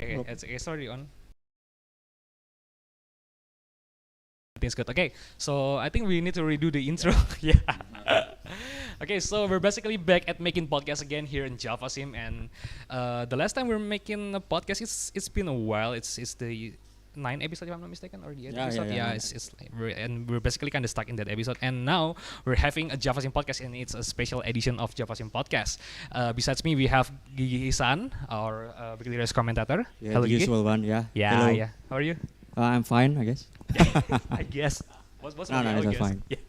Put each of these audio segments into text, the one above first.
Okay, it's already on. I think it's good. Okay, so I think we need to redo the intro. Yeah. Okay, so we're basically back at making podcast again here in Javasim, and the last time we were making a podcast, it's been a while. It's the 9 episode if I'm not mistaken, or the 8 episode. Yeah, it's like we're basically kind of stuck in that episode, and now we're having a Javasim podcast, and it's a special edition of Javasim podcast. Besides me, we have Gigi Isan, our weekly race commentator. Yeah, Hello, the Gigi. usual one. Yeah. Yeah, Hello. yeah. How are you? I'm fine, I guess. I guess. What's No, my it's all guess? fine. Yeah.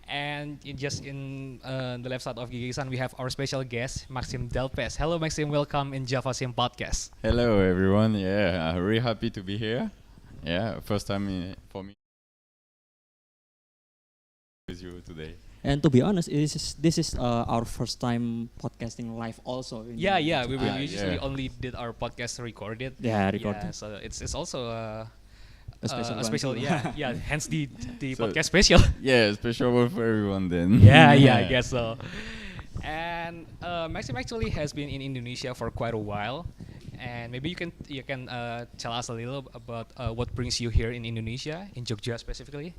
And just in the left side of Gigisan, we have our special guest, Maxime Delpech. Hello, Maxime. Welcome in Javasim podcast. Hello everyone. Yeah, really happy to be here. Yeah, first time for me with you today. And to be honest, this is our first time podcasting live also. Yeah. We usually yeah. only did our podcast recorded. Yeah, recorded. Yeah, so it's also A special a one special. too. Yeah. Hence the So- podcast special. Yeah, special one for everyone then. Yeah, I guess so. And Maxime actually has been in Indonesia for quite a while, and maybe you can tell us a little about what brings you here in Indonesia, in Jogja specifically.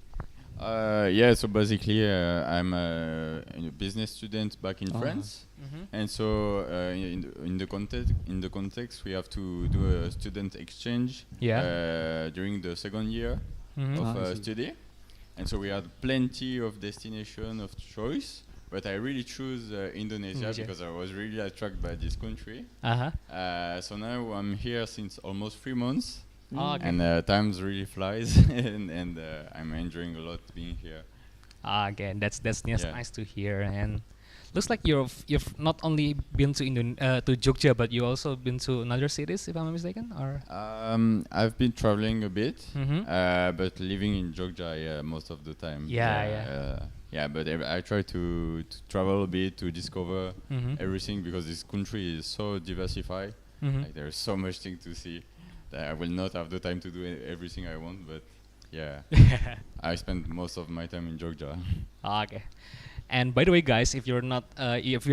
Yeah, so basically I'm a business student back in Oh. France, Mm-hmm. and so in the context we have to do a student exchange during the second year Mm-hmm. of I see. study, and so we had plenty of destination of choice, but I really choose Indonesia Indonesia. because I was really attracted by this country. Uh-huh. So now I'm here since almost 3 months, Oh, okay. and times really flies, and I'm enjoying a lot being here. Okay, that's Yeah. nice to hear. And looks like you've not only been to to Jogja, but you also been to another cities, if I'm not mistaken, or. I've been traveling a bit, Mm-hmm. but living in Jogja most of the time. Yeah. But I try to travel a bit to discover Mm-hmm. everything because this country is so diversified. Mm-hmm. Like there's so much thing to see that I will not have the time to do everything I want. But yeah, I spend most of my time in Jogja. Okay. And by the way, guys, if you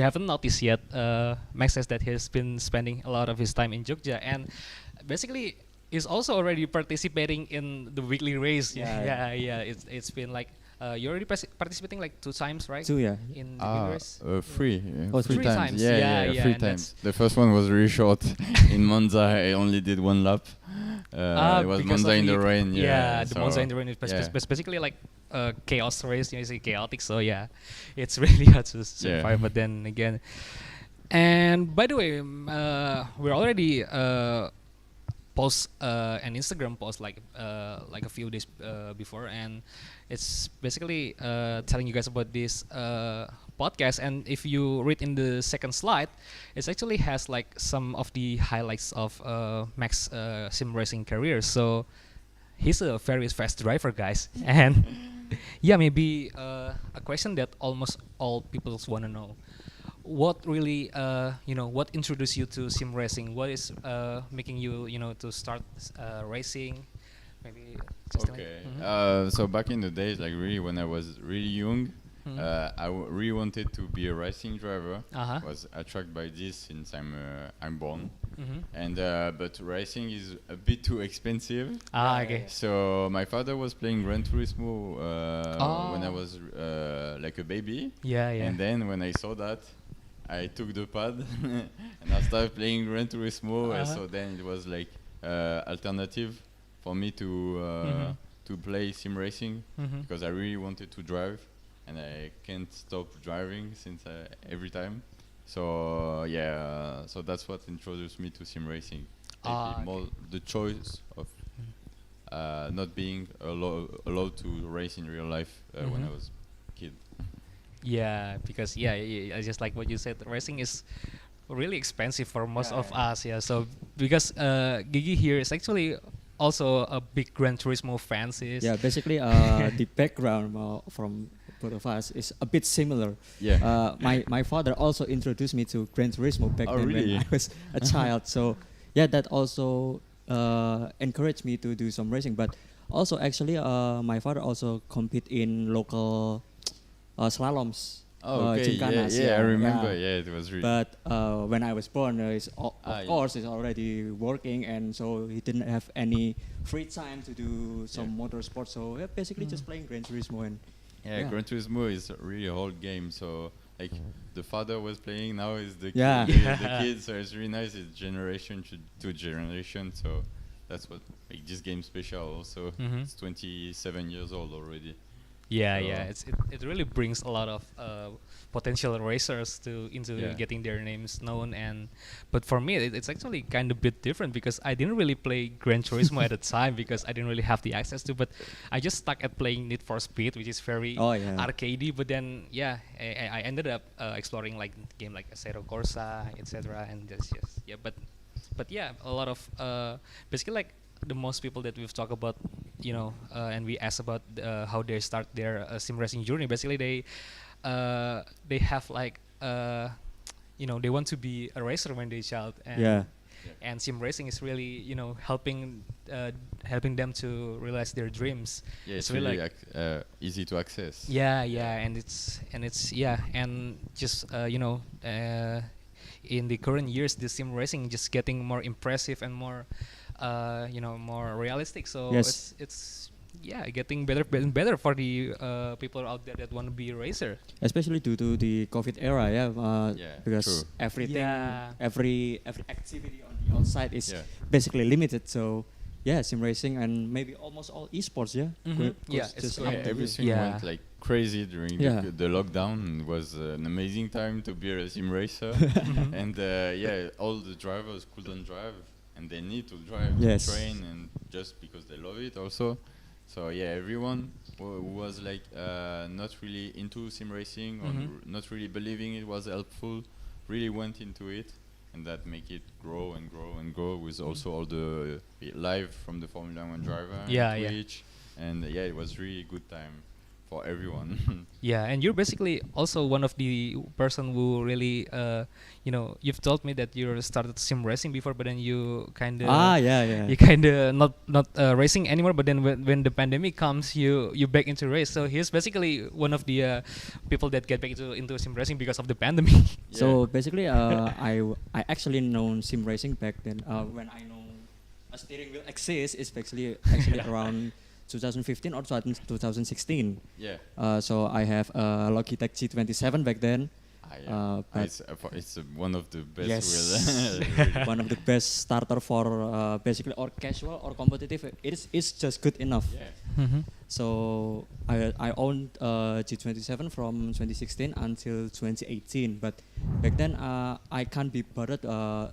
haven't noticed yet, Max says that he's been spending a lot of his time in Jogja, and basically is also already participating in the weekly race. Yeah. It's been like you're already participating like 2 times, right? Two, yeah. In the weekly race. Three. Oh, Three three times. times. Yeah, Yeah, three and times. The first one was really short. In Monza, I only did 1 lap. It was Because Monza of in the rain. The Monza in the rain is basically like a chaos race. You know, it's chaotic. So yeah, it's really hard to survive. But then again, and by the way, we're already post an Instagram post like a few days before, and it's basically telling you guys about this podcast. And if you read in the second slide, it actually has like some of the highlights of Max sim racing career. So he's a very fast driver, guys. And yeah, maybe a question that almost all people want to know: what really, what introduced you to sim racing? What is making you, to start racing? Maybe. Just Okay. So back in the days, like really when I was really young, really wanted to be a racing driver. Uh-huh. Was attracted by this since I'm born. Mm-hmm. And but racing is a bit too expensive. Okay. So my father was playing Gran Turismo when I was like a baby. Yeah, yeah. And then when I saw that, I took the pad and I started playing Gran Turismo. So then it was like alternative for me to play sim racing because I really wanted to drive and I can't stop driving since every time. So so that's what introduced me to sim racing. More the choice of not being allowed to race in real life when I was a kid. Yeah, because I just like what you said, racing is really expensive for most of us. Yeah, so because Gigi here is actually also a big Gran Turismo fan. Yeah, basically the background from both of us is a bit similar. Yeah. My father also introduced me to Gran Turismo back then really? when I was a child. So yeah, that also encouraged me to do some racing. But also actually my father also compete in local slaloms. Okay. I remember. Yeah, it was really. But when I was born, of course, he's already working, and so he didn't have any free time to do some motorsport. So basically, just playing Gran Turismo and. Gran Turismo is really a whole game. So like the father was playing, now is the the kid. So it's really nice. It's generation to generation. So that's what makes this game special. Also, it's 27 years old already. Yeah, it really brings a lot of potential racers into getting their names known. But for me, it's actually kind of bit different because I didn't really play Gran Turismo at the time because I didn't really have the access to. But I just stuck at playing Need for Speed, which is very arcadey. But then I ended up exploring like game like Assetto Corsa, etc. And but a lot of basically like the most people that we've talked about, and we asked about how they start their sim racing journey. Basically, they have like they want to be a racer when they're child, and sim racing is really helping them to realize their dreams. Yeah, it's really easy to access. And just in the current years, the sim racing just getting more impressive and more more realistic. So it's getting better and better for the people out there that want to be a racer. Especially due to the COVID era, because everything, every activity on the outside is basically limited. So sim racing and maybe almost all esports, everything went like crazy during the lockdown. It was an amazing time to be a sim racer, and all the drivers couldn't drive. And they need to drive to train and just because they love it also. So everyone who was like not really into sim racing or not really believing it was helpful really went into it, and that make it grow and grow and grow with also all the live from the Formula 1 driver and Twitch. And it was really good time for everyone. And you're basically also one of the person who really you've told me that you started sim racing before, but then you kind of you kind of not racing anymore, but then when the pandemic comes, you back into race. So he's basically one of the people that get back into sim racing because of the pandemic. So basically I actually known sim racing back then when I know a steering wheel exists. It's actually around 2015 or 2016. So I have a Logitech G27 back then. It's one of the best. Yes, one of the best starter for basically or casual or competitive. It's just good enough. So I owned G27 from 2016 until 2018. But back then I can't be bothered. I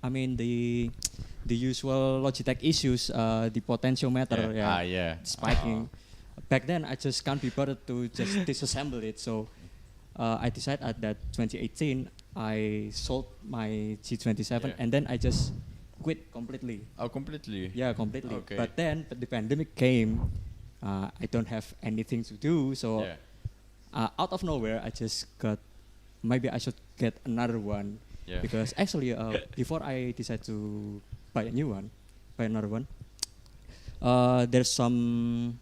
mean the usual Logitech issues, the potentiometer, spiking. Back then, I just can't be bothered to just disassemble it. So I decided at that 2018, I sold my G27 and then I just quit completely. Oh, completely? Yeah, completely. Okay. But then the pandemic came. I don't have anything to do. So out of nowhere, I just got, maybe I should get another one. Because actually, before I decide to buy another one. There's some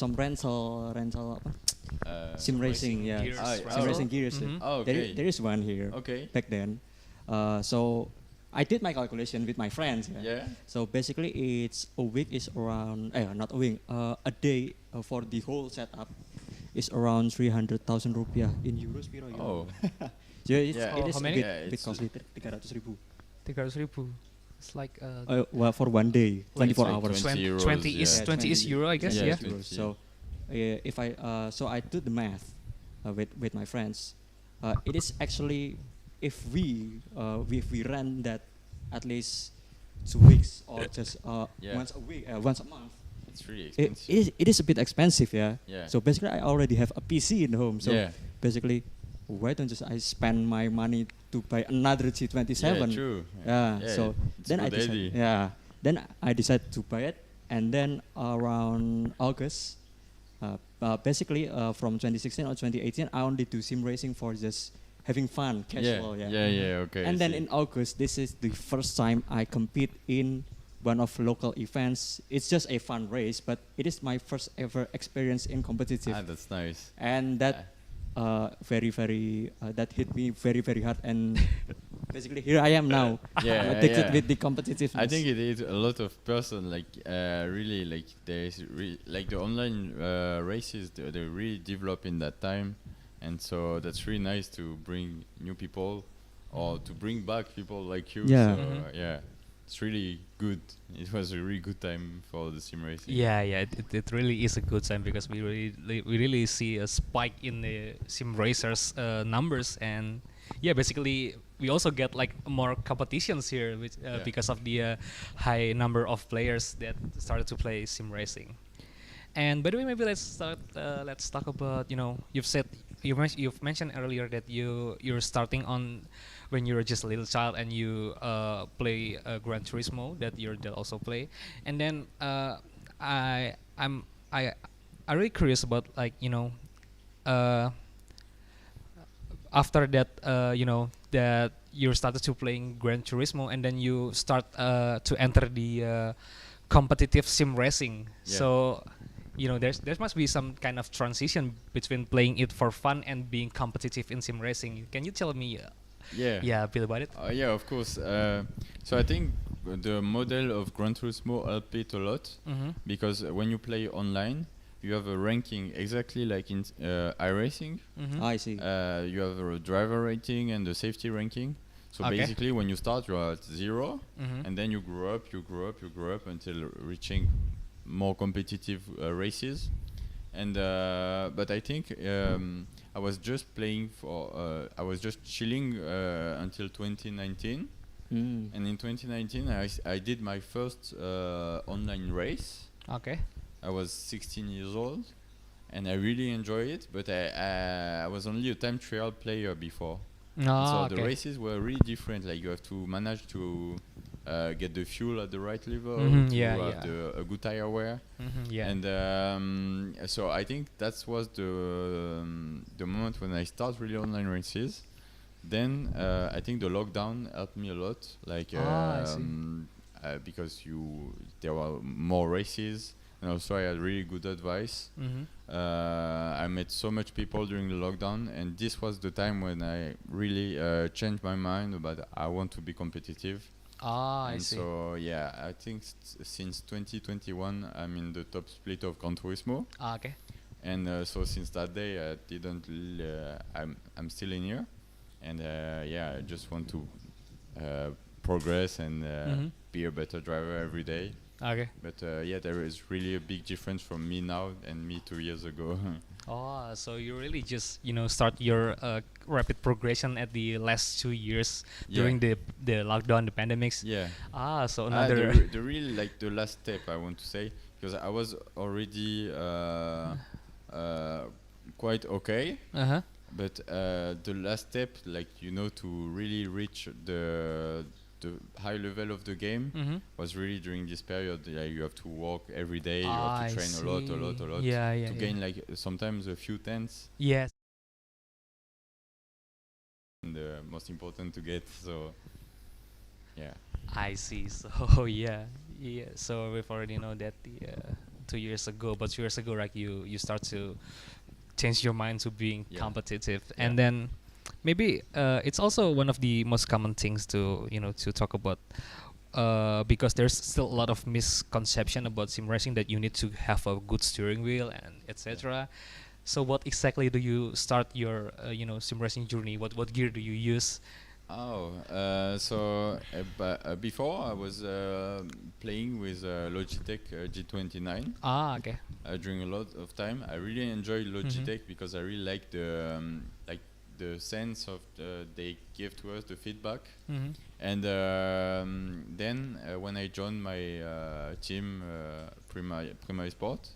rental sim racing, yeah. Gears, Sim racing gears. Oh, okay. There is one here. Okay. Back then, so I did my calculation with my friends. Yeah. So basically, it's a week is around, not a week, a day for the whole setup is around 300,000 rupiah in euros. Oh. So it is how a many? bit costly, 300,000. 300,000. It's like Well, for one day, 24 hours. 20 euros, 20 yeah. is 20 is euro, I guess. Yeah, Yeah. 20. So if I did the math with my friends, it is actually if we run that at least 2 weeks or just once a week, once a month. It's really expensive. It is a bit expensive, yeah. Yeah. So basically, I already have a PC in home. So Yeah. basically, why don't just I spend my money to buy another G27? Yeah, true. Yeah. Yeah, So it's then a I good decided. idea. Yeah. Then I decided to buy it, and then around August, basically from 2016 or 2018, I only do sim racing for just having fun, casual. Yeah. Okay. And I then see. in August, this is the first time I compete in one of local events. It's just a fun race, but it is my first ever experience in competitive. That's nice. And that that hit me very hard, and basically here I am now. Yeah, I'm addicted yeah. with the competitiveness. I think it is a lot of person like really like there's like the online races they really develop in that time, and so that's really nice to bring new people or to bring back people like you. Yeah. So, yeah, it's really good. It was a really good time for the sim racing. Yeah, it really is a good time because we really see a spike in the sim racers numbers, and yeah, basically we also get like more competitions here because of the high number of players that started to play sim racing. And by the way, maybe let's start. Let's talk about you've mentioned earlier that you're starting on when you were just a little child and you play Gran Turismo that your dad also play, and then I'm really curious about like after that that you started to playing Gran Turismo and then you start to enter the competitive sim racing. Yeah. So there must be some kind of transition between playing it for fun and being competitive in sim racing. Can you tell me a bit about it? Yeah, of course. So I think the model of Gran Turismo helped it a lot because when you play online, you have a ranking exactly like in iRacing. I see. You have a driver rating and the safety ranking. So Okay. basically, when you start, you're at 0, and then you grow up until reaching more competitive races. And but I think I was just playing I was just chilling until 2019. And in 2019, I did my first online race. Okay. I was 16 years old, and I really enjoyed it. But I was only a time trial player before. So the races were really different. Like you have to manage to get the fuel at the right level, to have a good tire wear. And so I think that was the moment when I started really online races. Then I think the lockdown helped me a lot, like because there were more races, and also I had really good advice. I met so much people during the lockdown, and this was the time when I really changed my mind about I want to be competitive. I see. So yeah, I think since 2021 I'm in the top split of Gran Turismo. Okay. And so since that day I didn't I'm still in here, and I just want to progress and be a better driver every day. Okay. But there is really a big difference from me now and me 2 years ago. So you really just start your rapid progression at the last 2 years during the lockdown, the pandemics. Yeah. So another the really like the last step I want to say, because I was already quite okay. But the last step, like to really reach the high level of the game was really during this period. You have to walk every day. You have to train a lot to gain like sometimes a few tenths. Yes. And most important to get. So yeah. I see. So So we've already know that the 2 years ago, but 2 years ago, like you start to change your mind to being competitive, and then maybe it's also one of the most common things to to talk about. Because there's still a lot of misconception about sim racing, that you need to have a good steering wheel and etc. So what exactly do you start your sim racing journey? What gear do you use? Oh, before I was playing with Logitech G29. Ah, okay. During a lot of time, I really enjoy Logitech because I really like the sense of they give to us the feedback. And then when I joined my team, Prima Sport,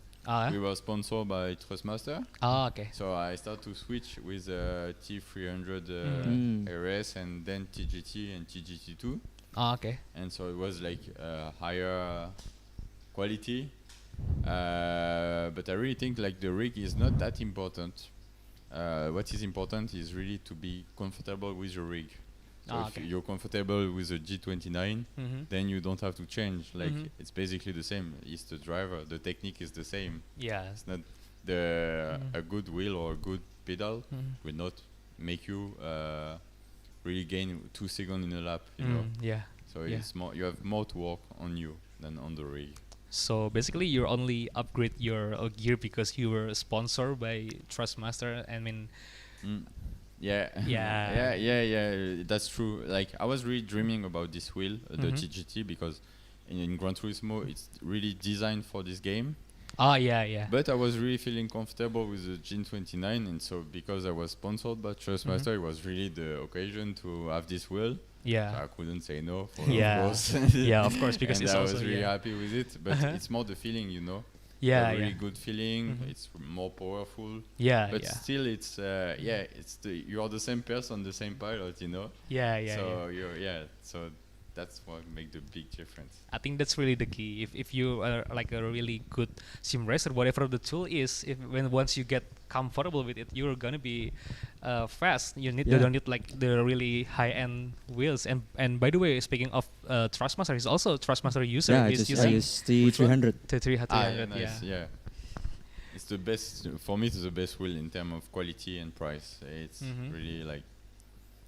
we were sponsored by Trustmaster. Ah, okay. So I started to switch with T300 RS and then TGT and TGT2. Ah, okay. And so it was like higher quality. But I really think like the rig is not that important. What is important is really to be comfortable with your rig. So if you're comfortable with a G29, then you don't have to change. Like it's basically the same. It's the driver. The technique is the same. Yeah. It's not a good wheel or a good pedal will not make you really gain 2 seconds in a lap. You know. Yeah. So it's more. You have more to work on you than on the rig. So basically, you only upgrade your gear because you were sponsored by Trustmaster. I mean. Yeah. That's true. Like I was really dreaming about this wheel, the TGT, because in Gran Turismo it's really designed for this game. Yeah. But I was really feeling comfortable with the G29, and so because I was sponsored by Trustmaster, it was really the occasion to have this wheel. Yeah. So I couldn't say no. Of course. Of course, because and it's I also was really happy with it. But it's more the feeling, you know. Yeah, a really good feeling. It's more powerful. But still, it's you are the same person, the same pilot, you know. So so that's what makes the big difference. I think that's really the key. If you are like a really good sim racer, whatever the tool is, once you get comfortable with it, you're gonna be fast. You don't need like the really high end wheels. And by the way, speaking of Trustmaster, he's also a Trustmaster user. Yeah, he's I use the 300. The 300. Nice. Yeah. It's the best for me. It's the best wheel in terms of quality and price. It's really like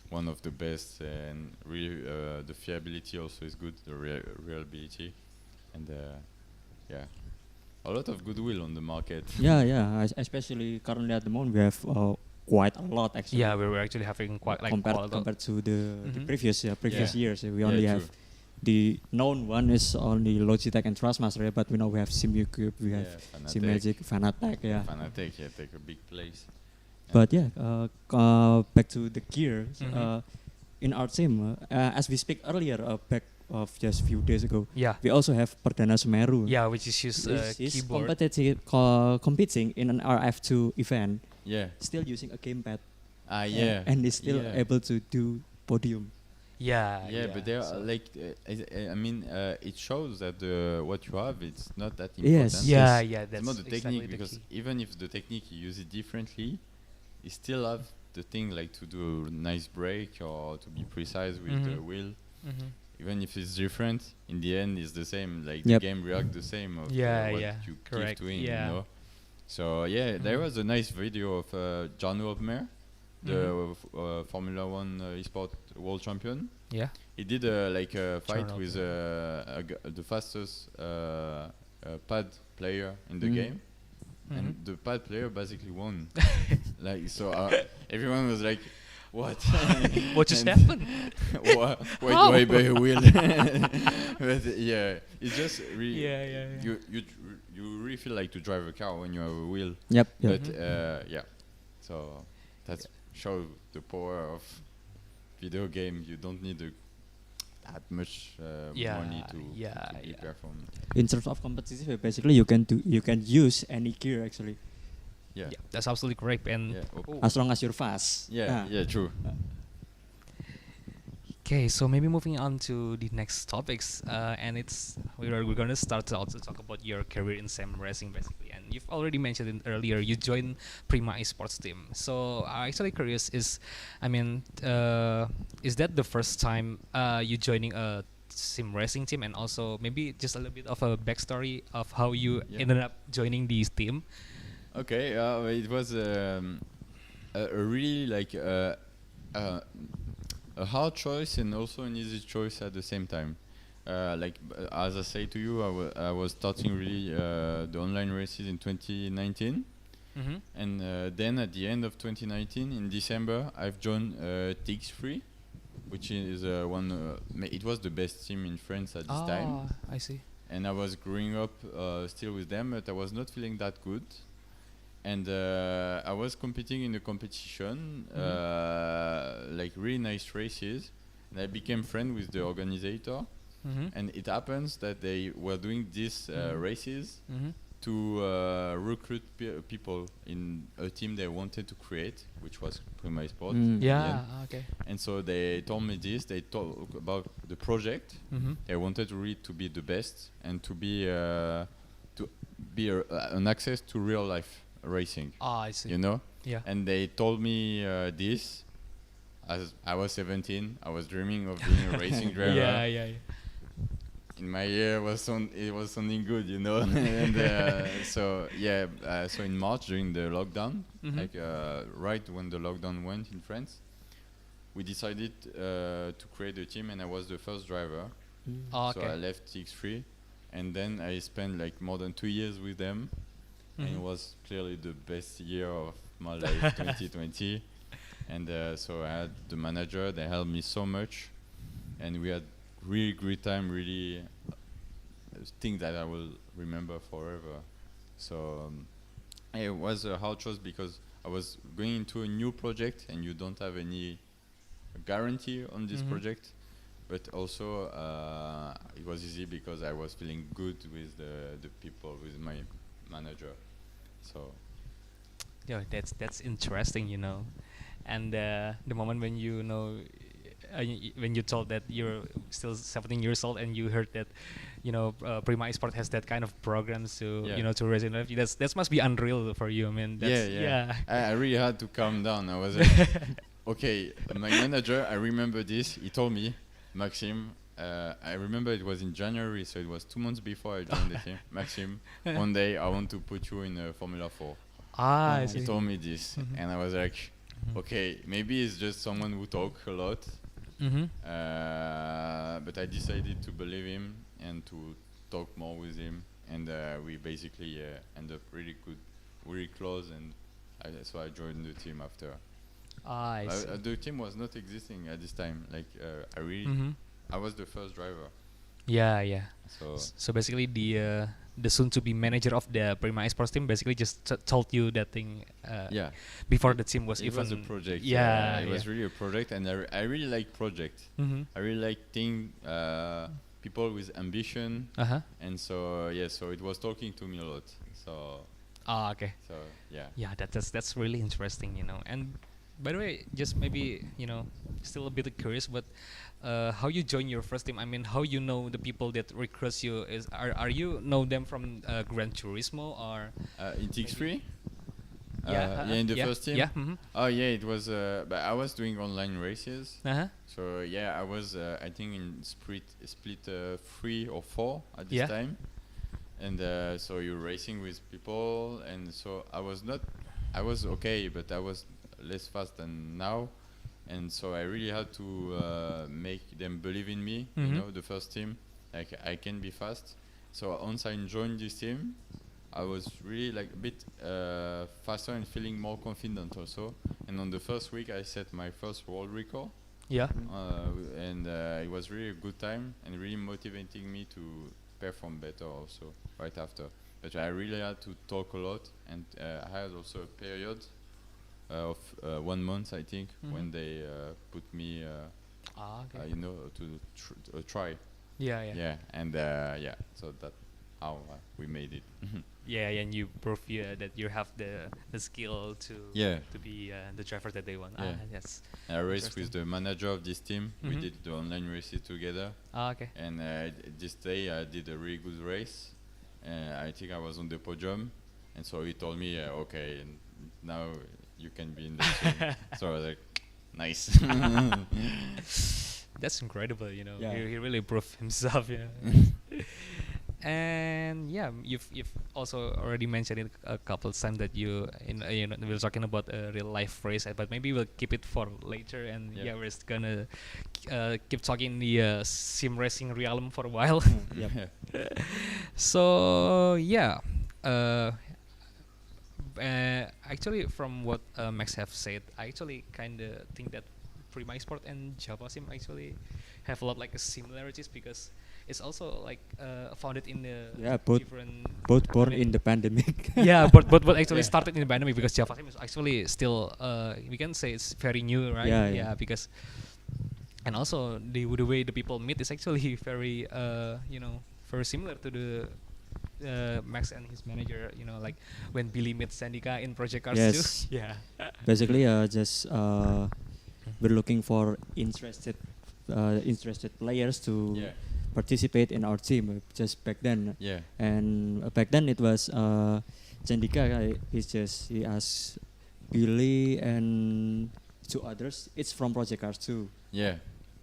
one of the best, and really the fiability also is good. The reliability, and a lot of goodwill on the market. Especially currently at the moment we have quite a lot actually. Yeah, we were actually having quite like compared to the previous years. We only have the known one is only Logitech and Trustmaster, but we know we have SimUcube, we have SimMagic, Fanatec. Fanatec, take a big place. But back to the gear. In our team, as we speak earlier, back of just few days ago, we also have Perdana Semeru. Yeah, which is keyboard. Competing in an RF2 event. Yeah. Still using a gamepad. And is still able to do podium. But they are like, I mean, it shows that what you have, it's not that important. That's it's more the exactly technique, the because key. even if the technique you use it differently, you still have the thing like to do a nice break or to be precise with the wheel. Even if it's different, in the end it's the same. Like the game reacts the same of what you give to him, you know. So there was a nice video of Jarno Opmer, the Formula One eSport world champion. He did a fight with the fastest pad player in the game, and the pad player basically won. Like so, everyone was like, "What? What just happened? Why do I buy a wheel?" But it's just really you really feel like to drive a car when you have a wheel. But so that's show the power of video game. You don't need that much money to be performant. In terms of competitive, basically you can use any gear actually. Yeah, that's absolutely correct. And as long as you're fast. True. Okay, so maybe moving on to the next topics, and we're going to start to also talk about your career in sim racing basically. And you've already mentioned it earlier, you joined Prima Esports team. So I'm actually curious, is that the first time you joining a sim racing team, and also maybe just a little bit of a backstory of how you ended up joining this team? Okay, it was a really like a hard choice and also an easy choice at the same time. As I say to you, I was starting really the online races in 2019, and then at the end of 2019, in December, I've joined TX3, which is it was the best team in France at this time. Oh, I see. And I was growing up still with them, but I was not feeling that good. And I was competing in a competition, like really nice races. And I became friend with the organizer. And it happens that they were doing these races to recruit people in a team they wanted to create, which was Prima Sport. Yeah, okay. And so they told me this. They talked about the project. They wanted really to be the best and to be an access to real life racing. I see. You know. Yeah. And they told me this. As I was 17, I was dreaming of being a racing driver. Yeah. In my year, it was something good, you know. And so in March during the lockdown, right when the lockdown went in France, we decided to create a team, and I was the first driver. Okay. So I left TX3, and then I spent like more than 2 years with them, and it was clearly the best year of my life, 2020. And so I had the manager; they helped me so much, and we had really great time, really thing that I will remember forever. So it was a hard choice because I was going into a new project and you don't have any guarantee on this project, but also it was easy because I was feeling good with the people, with my manager. So yeah, that's interesting, you know. And the moment when you know when you told that you're still 17 years old and you heard that, you know, Prima Esport has that kind of programs to, you know, to raise in life, that must be unreal for you. I mean, that's, I really had to calm down. I was like, okay, my manager, I remember this. He told me, Maxime, I remember it was in January, so it was 2 months before I joined the team. Maxime, one day I want to put you in Formula 4. He told me this, and I was like, okay, maybe it's just someone who talk a lot. But I decided to believe him and to talk more with him, and we basically end up really good, really close, and so I joined the team after. The team was not existing at this time. Like I was the first driver. Yeah. So basically the soon-to-be manager of the Prima Esports team basically just told you that thing before the team was even... It was a project. It was really a project, and I really like project. I really like people with ambition, and so so it was talking to me a lot. So okay. So yeah, that's really interesting, you know. And by the way, just maybe, you know, still a bit curious, but how you join your first team? I mean, how you know the people that recruits you? Are you know them from Gran Turismo or in TX3? In the first team. Yeah. Oh yeah, it was. But I was doing online races. So I was. I think in split 3 or 4 at this time, and so you're racing with people, and so I was okay, but I was less fast than now. And so I really had to make them believe in me, you know, the first team. Like I can be fast. So once I joined this team, I was really like a bit faster and feeling more confident also. And on the first week, I set my first world record. And it was really a good time and really motivating me to perform better also right after. But I really had to talk a lot, and I had also a period of 1 month, I think, when they put me, you know, to try. And so that how we made it. And you prove that you have the skill to be the driver that they want. Yes. I raced with the manager of this team. We did the online races together. And this day I did a really good race. I think I was on the podium, and so he told me, okay, now you can be in the team. So I was like, nice. That's incredible, you know. He really proved himself, you know. And yeah, you've also already mentioned it a couple of times that we were talking about a real life race, but maybe we'll keep it for later. And yeah, we're just gonna keep talking the sim racing realm for a while. Yep. So yeah, actually, from what Max have said, I actually kind of think that Prima Sport and Javasim actually have a lot like similarities, because it's also like founded in the different. Both born in the pandemic. Yeah, but actually started in the pandemic, because Javasim is actually still we can say it's very new, right? Yeah. Because and also the way the people meet is actually very very similar to the Max and his manager, like when Billy meets Sandika in Project Cars 2. Yeah. Basically, just we're looking for interested players to participate in our team. Just back then. Yeah. And back then it was Sandika. He asked Billy and two others. It's from Project Cars 2. Yeah.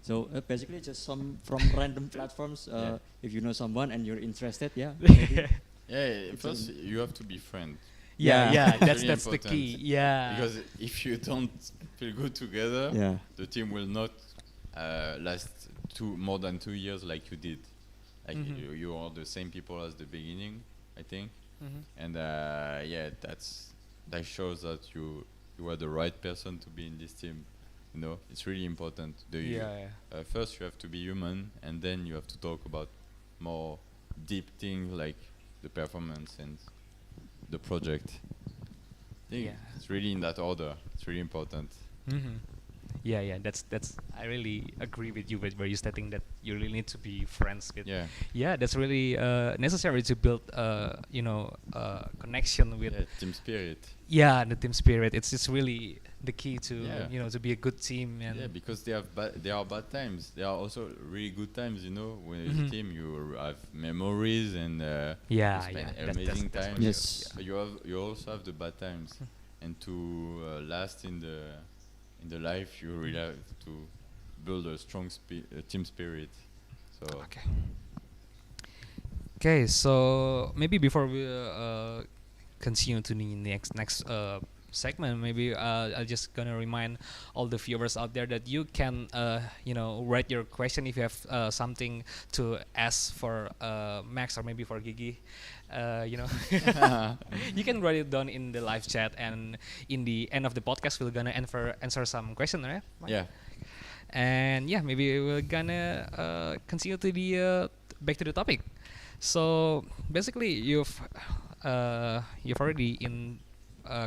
So basically just some from random platforms. If you know someone and you're interested, First you have to be friends. That's really the key. Yeah. Because if you don't feel good together, the team will not last more than 2 years like you did. Like you are the same people as the beginning, I think. And that shows that you are the right person to be in this team. It's really important. First you have to be human, and then you have to talk about more deep things like the performance and the project. I think it's really in that order. It's really important. Yeah, that's I really agree with you where you're stating that you really need to be friends with. Yeah, that's really necessary to build connection with team spirit. Yeah, the team spirit. It's just really the key to to be a good team. And because there are bad times. There are also really good times. When as a team you have memories and you spend amazing times. Yes. But you also have the bad times, and to last in the life, you really have to build a strong team spirit. So okay, so maybe before we continue to the next segment, maybe I'm just gonna remind all the viewers out there that you can write your question if you have something to ask for Max or maybe for Gigi. You can write it down in the live chat, and in the end of the podcast we're gonna answer some question, right? Yeah. And maybe we're gonna continue to the back to the topic. So basically you've already in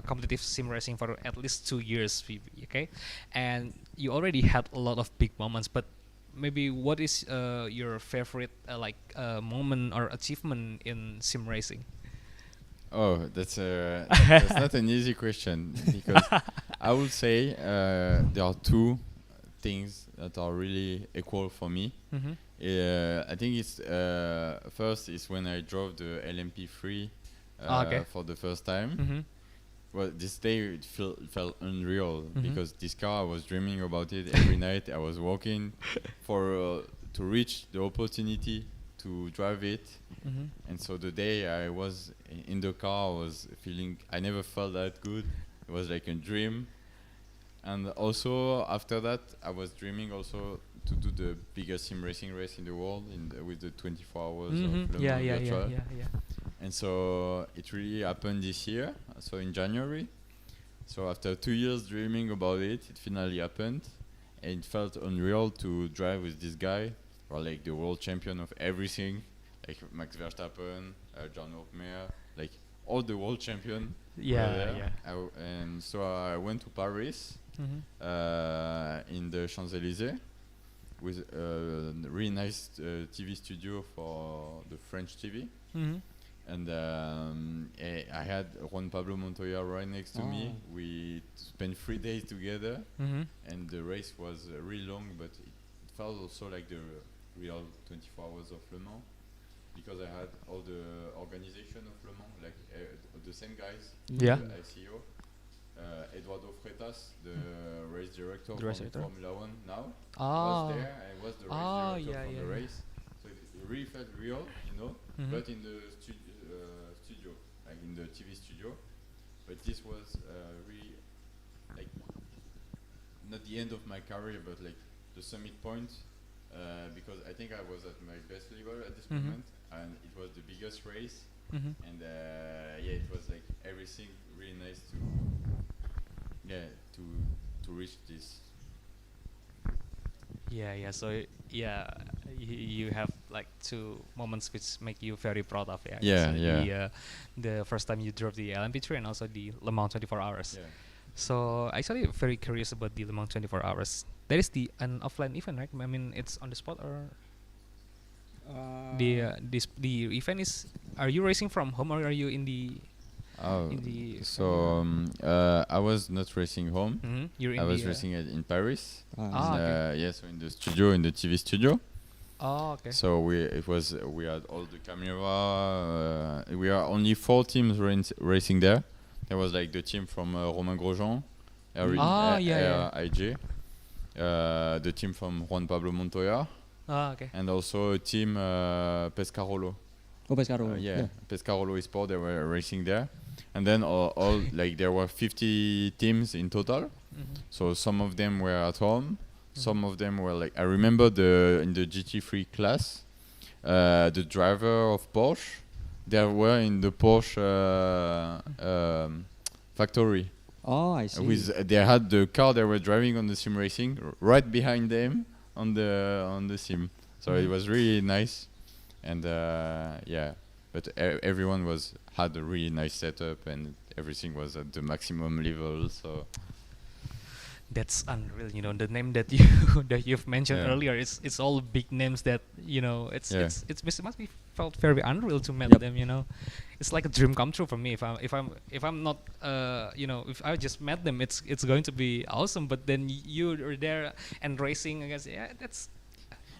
competitive sim racing for at least 2 years, okay, and you already had a lot of big moments, but maybe what is your favorite moment or achievement in sim racing? Oh, that's not an easy question, because I would say there are two things that are really equal for me. I think it's first is when I drove the LMP3 for the first time. Well, this day it felt unreal, because this car, I was dreaming about it every night. I was walking to reach the opportunity to drive it. And so the day I was in the car, I was feeling, I never felt that good. It was like a dream. And also after that, I was dreaming also to do the biggest sim racing race in the world with the 24 hours of Le Mans Virtual. And so it really happened this year, so in January. So after 2 years dreaming about it, it finally happened. And it felt unreal to drive with this guy, or like the world champion of everything, like Max Verstappen, John Hockenheim, like all the world champion. And so I went to Paris in the Champs-Élysées with a really nice TV studio for the French TV. And I had Juan Pablo Montoya right next to me. We spent 3 days together, and the race was really long, but it felt also like the real 24 hours of Le Mans, because I had all the organization of Le Mans, like the same guys, the ICO. Eduardo Freitas, the race director from Formula 1 now, was there. I was the race director for the race. So it really felt real, but in the studio, like in the TV studio. But this was really like not the end of my career, but like the summit point, because I think I was at my best level at this moment, and it was the biggest race, and it was like everything really nice to reach this. So you have like two moments which make you very proud of. The first time you drove the LMP3 and also the Le Mans 24 hours. So actually very curious about the Le Mans 24 hours. That is an offline event, right? I mean, it's on the spot, or the event is. Are you racing from home, or are you in the? I was not racing home. I was racing in Paris. So in the studio, in the TV studio. Oh, okay. So we had all the camera. We are only 4 teams racing there. There was like the team from Romain Grosjean, IJ, the team from Juan Pablo Montoya, and also a team Pescarolo. Pescarolo. Pescarolo Esport. They were racing there, and then all like there were 50 teams in total. So some of them were at home, some of them were like I remember in the GT3 class, the driver of Porsche. They were in the Porsche factory. Oh, I see. They had the car they were driving on the sim racing right behind them on the sim. So it was really nice, and but everyone had a really nice setup, and everything was at the maximum level. So that's unreal. The name that you've mentioned earlier, it's all big names that it must be felt very unreal to meet them. It's like a dream come true for me. If I'm not if I just met them, it's going to be awesome. But then you're there and racing against that's.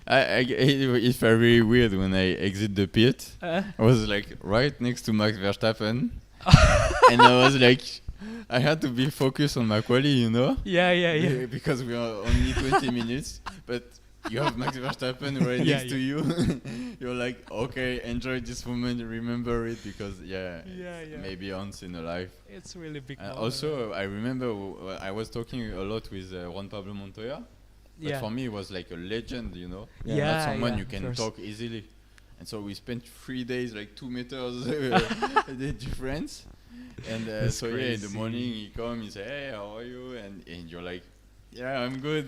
It's very weird when I exit the pit. I was like right next to Max Verstappen, and I was like. I had to be focused on my quali, because we are only 20 minutes, but you have Max Verstappen right next to you. You're like, okay, enjoy this moment, remember it, because maybe once in a life. It's really big. Also, I remember I was talking a lot with Juan Pablo Montoya, but for me it was like a legend, not someone you can talk easily. And so we spent 3 days, like 2 meters the difference. And in the morning he comes, he says, "Hey, how are you?" And you're like, "Yeah, I'm good."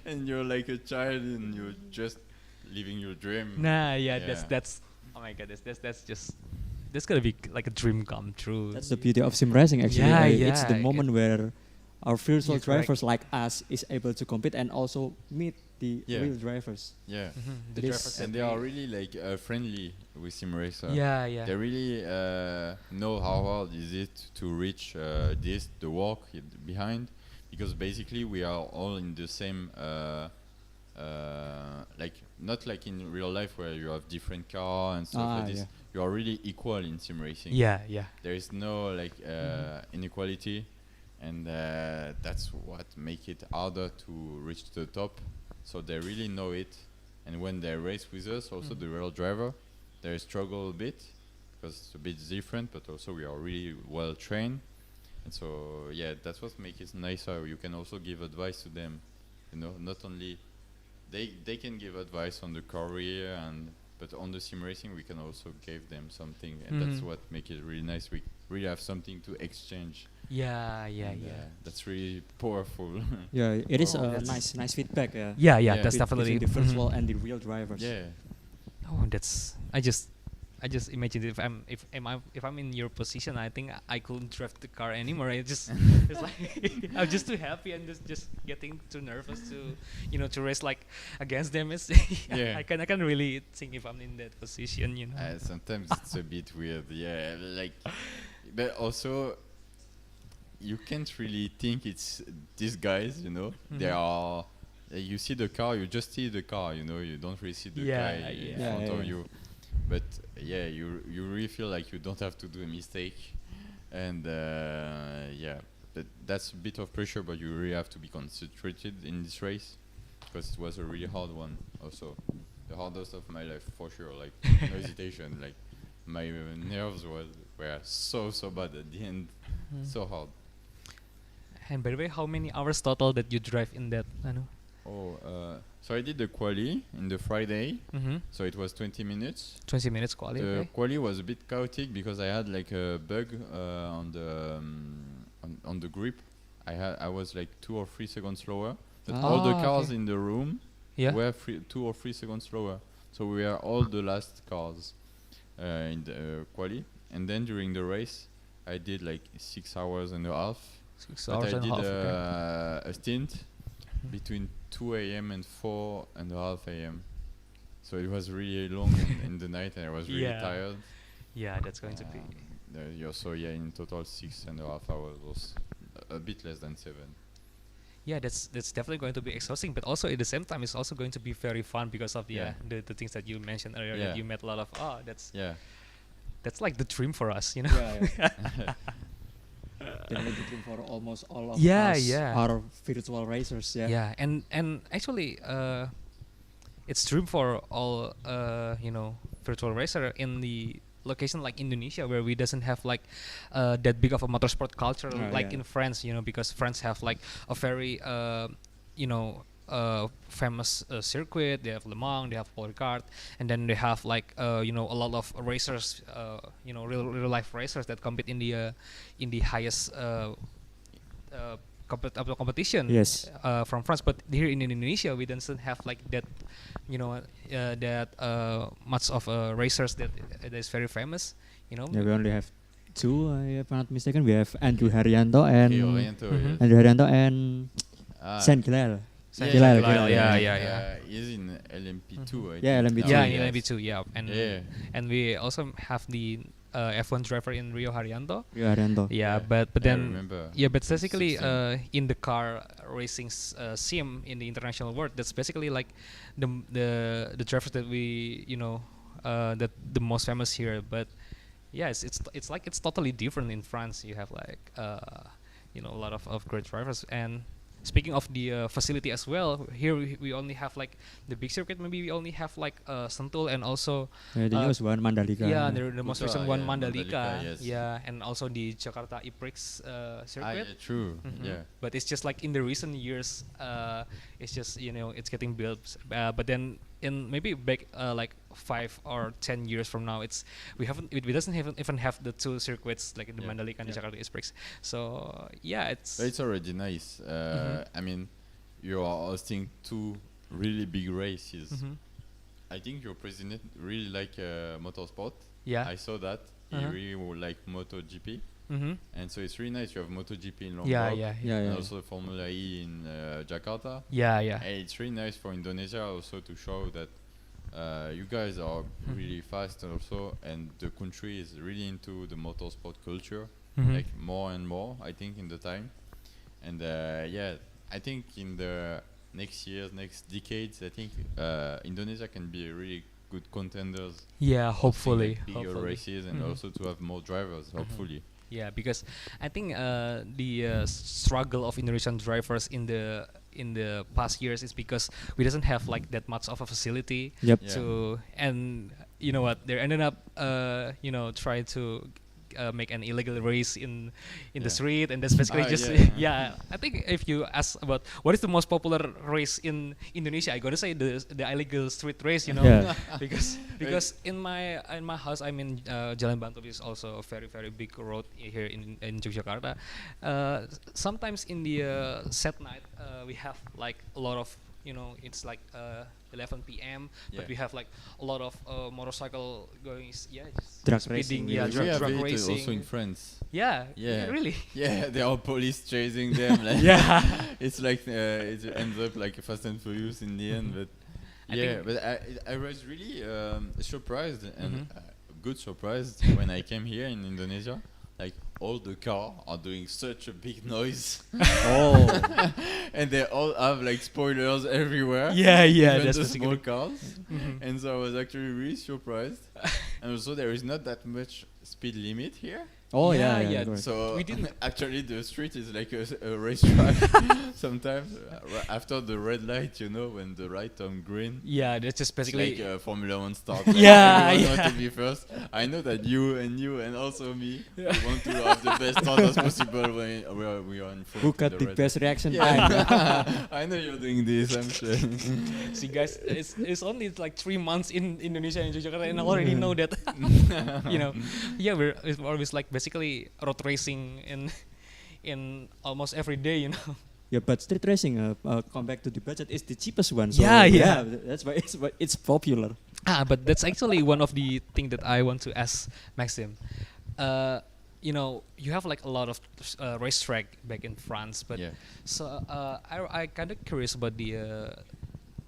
And you're like a child, and you're just living your dream. That's oh my god, that's gonna be like a dream come true. That's the beauty of sim racing, actually. It's the moment where our virtual drivers like us is able to compete and also meet the real drivers. The drivers, and they are really like friendly with sim racer. They really know how hard is it to reach the walk behind, because basically we are all in the same like not like in real life where you have different car and stuff like this. You are really equal in sim racing. There is no like inequality. And that's what makes it harder to reach the top. So they really know it. And when they race with us, also the real driver, they struggle a bit because it's a bit different, but also we are really well trained. And so, that's what makes it nicer. You can also give advice to them. Not only they can give advice on the career, but on the sim racing, we can also give them something. And that's what makes it really nice. We really have something to exchange. That's really powerful. It is a nice feedback. That's definitely the virtual and the real drivers. That's I just imagine if I'm in your position, I think I couldn't drive the car anymore. It's like I'm just too happy and just getting too nervous to to race like against them. I can really think if I'm in that position. Sometimes it's a bit weird. But also. You can't really think it's these guys, They are. You see the car, you just see the car, You don't really see the guy in front of you. But you really feel like you don't have to do a mistake, and that's a bit of pressure. But you really have to be concentrated in this race because it was a really hard one, also. the hardest of my life for sure. Like no hesitation. Like my nerves were so bad at the end, so hard. And by the way, how many hours total that you drive in that? So I did the quali in the Friday. So it was 20 minutes. 20 minutes quali. The quali was a bit chaotic because I had like a bug on the grip. I was like 2 or 3 seconds slower. But all the cars in the room were 2 or 3 seconds slower. So we were all the last cars in the quali. And then during the race, I did like 6 hours and a half. 6 hours and a half. A stint between 2 a.m. and 4:30 a.m. So it was really long in the night, and I was really tired. Yeah, that's going to be. In total 6.5 hours, was a bit less than 7. Yeah, that's definitely going to be exhausting, but also at the same time, it's also going to be very fun because of the things that you mentioned earlier. That you met a lot of. That's like the dream for us, you know. Definitely the dream for almost all of us, our virtual racers. And actually, it's dream for all virtual racer in the location like Indonesia, where we doesn't have like that big of a motorsport culture in France, because France have like a very famous circuit. They have Le Mans, they have Paul Ricard, and then they have like a lot of racers, real life racers that compete in the highest competition from France. But here in Indonesia, we don't have like that, much of racers that is very famous. We only have 2, if I'm not mistaken. We have Andrew Haryanto and Saint Gilal. He's in LMP2. LMP2. And we also have the F1 driver in Rio Haryanto. But then but basically in the car racing sim in the international world, that's basically like the drivers that we that the most famous here. But it's like it's totally different in France. You have like a lot of great drivers. And speaking of the facility as well, here we only have like the big circuit. Maybe we only have like Sentul and also the newest one, Mandalika. The most recent one, Mandalika. And also the Jakarta E-Prix circuit. True. But it's just like in the recent years, it's just it's getting built. But then in maybe back like 5 or 10 years from now, we doesn't even have the 2 circuits like the Mandalika and the Jakarta E-Prix. So it's already nice. I mean, you are hosting 2 really big races. I think your president really like motorsport. I saw that. He really would like MotoGP. And so it's really nice. You have MotoGP in Lombok, and also Formula E in Jakarta. And it's really nice for Indonesia also to show that you guys are really fast also, and the country is really into the motorsport culture, like more and more, I think, in the time. And I think in the next years, next decades, I think Indonesia can be a really good contenders. Hopefully. Like bigger races and also to have more drivers, hopefully. Because I think the struggle of Indonesian drivers in the past years is because we doesn't have like that much of a facility to, and you know what, they ended up try to make an illegal race in the street, and that's basically I think if you ask about what is the most popular race in Indonesia, I gotta say the illegal street race, because in my house, I mean Jalan Bantul is also a very very big road here in Yogyakarta. Sometimes in the set night we have like a lot of it's like 11 p.m. but we have like a lot of motorcycle going, drug speeding, racing, drug racing. Also in France. Really. They are police chasing them. Like it's like it ends up like a Fast and Furious in the end. But I was really surprised and good surprised when I came here in Indonesia. Like all the cars are doing such a big noise. And they all have like spoilers everywhere. Even that's the small cars. And so I was actually really surprised. And also there is not that much speed limit here. Oh Yeah, yeah, yeah. correct. So We didn't- actually the street is like a racetrack sometimes after the red light, when the light turn green. Yeah, that's just It's basically. like a Formula One start. Like Yeah, everyone yeah. want to be first. I know that you and also me we want to have the best start as possible when we are in front. Who of got the red best reaction time? Yeah. I know you're doing this, I'm sure. See, guys, it's only like 3 months in Indonesia and Jakarta, and I already know that. Yeah, we're always like basically road racing in almost every day. Yeah, but street racing, come back to the budget, is the cheapest one. So Yeah. that's why it's popular. But that's actually one of the thing that I want to ask Maxime. You have like a lot of racetrack back in France, but Yeah. so I kind of curious about the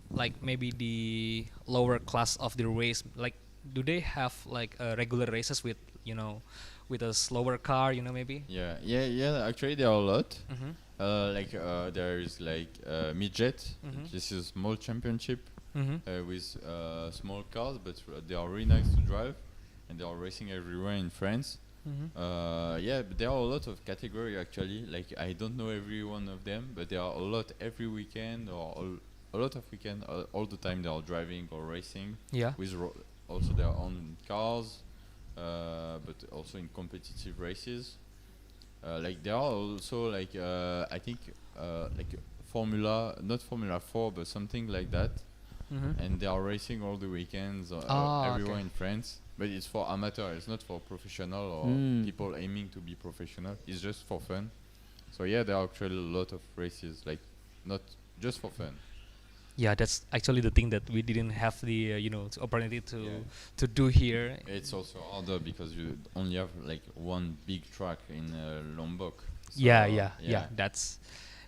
like maybe the lower class of the race. Like, do they have like regular races with with a slower car? Maybe. Yeah. Actually, there are a lot. Mm-hmm. There is like midget. Mhm. This is a small championship Mm-hmm. with small cars, but they are really nice to drive, and they are racing everywhere in France. Mm-hmm. But there are a lot of category actually. Like I don't know every one of them, but there are a lot every weekend or a lot of weekend all the time they are driving or racing Yeah. with also their own cars, but also in competitive races. Like there are also like I think like not Formula 4, but something like that, Mm-hmm. and they are racing all the weekends everywhere Okay. in France. But it's for amateur. It's not for professional or people aiming to be professional. It's just for fun. So yeah, there are actually a lot of races, like not just for fun. Yeah, that's actually the thing that we didn't have the opportunity to do here. It's also harder because you only have like one big track in Lombok. So, Yeah. That's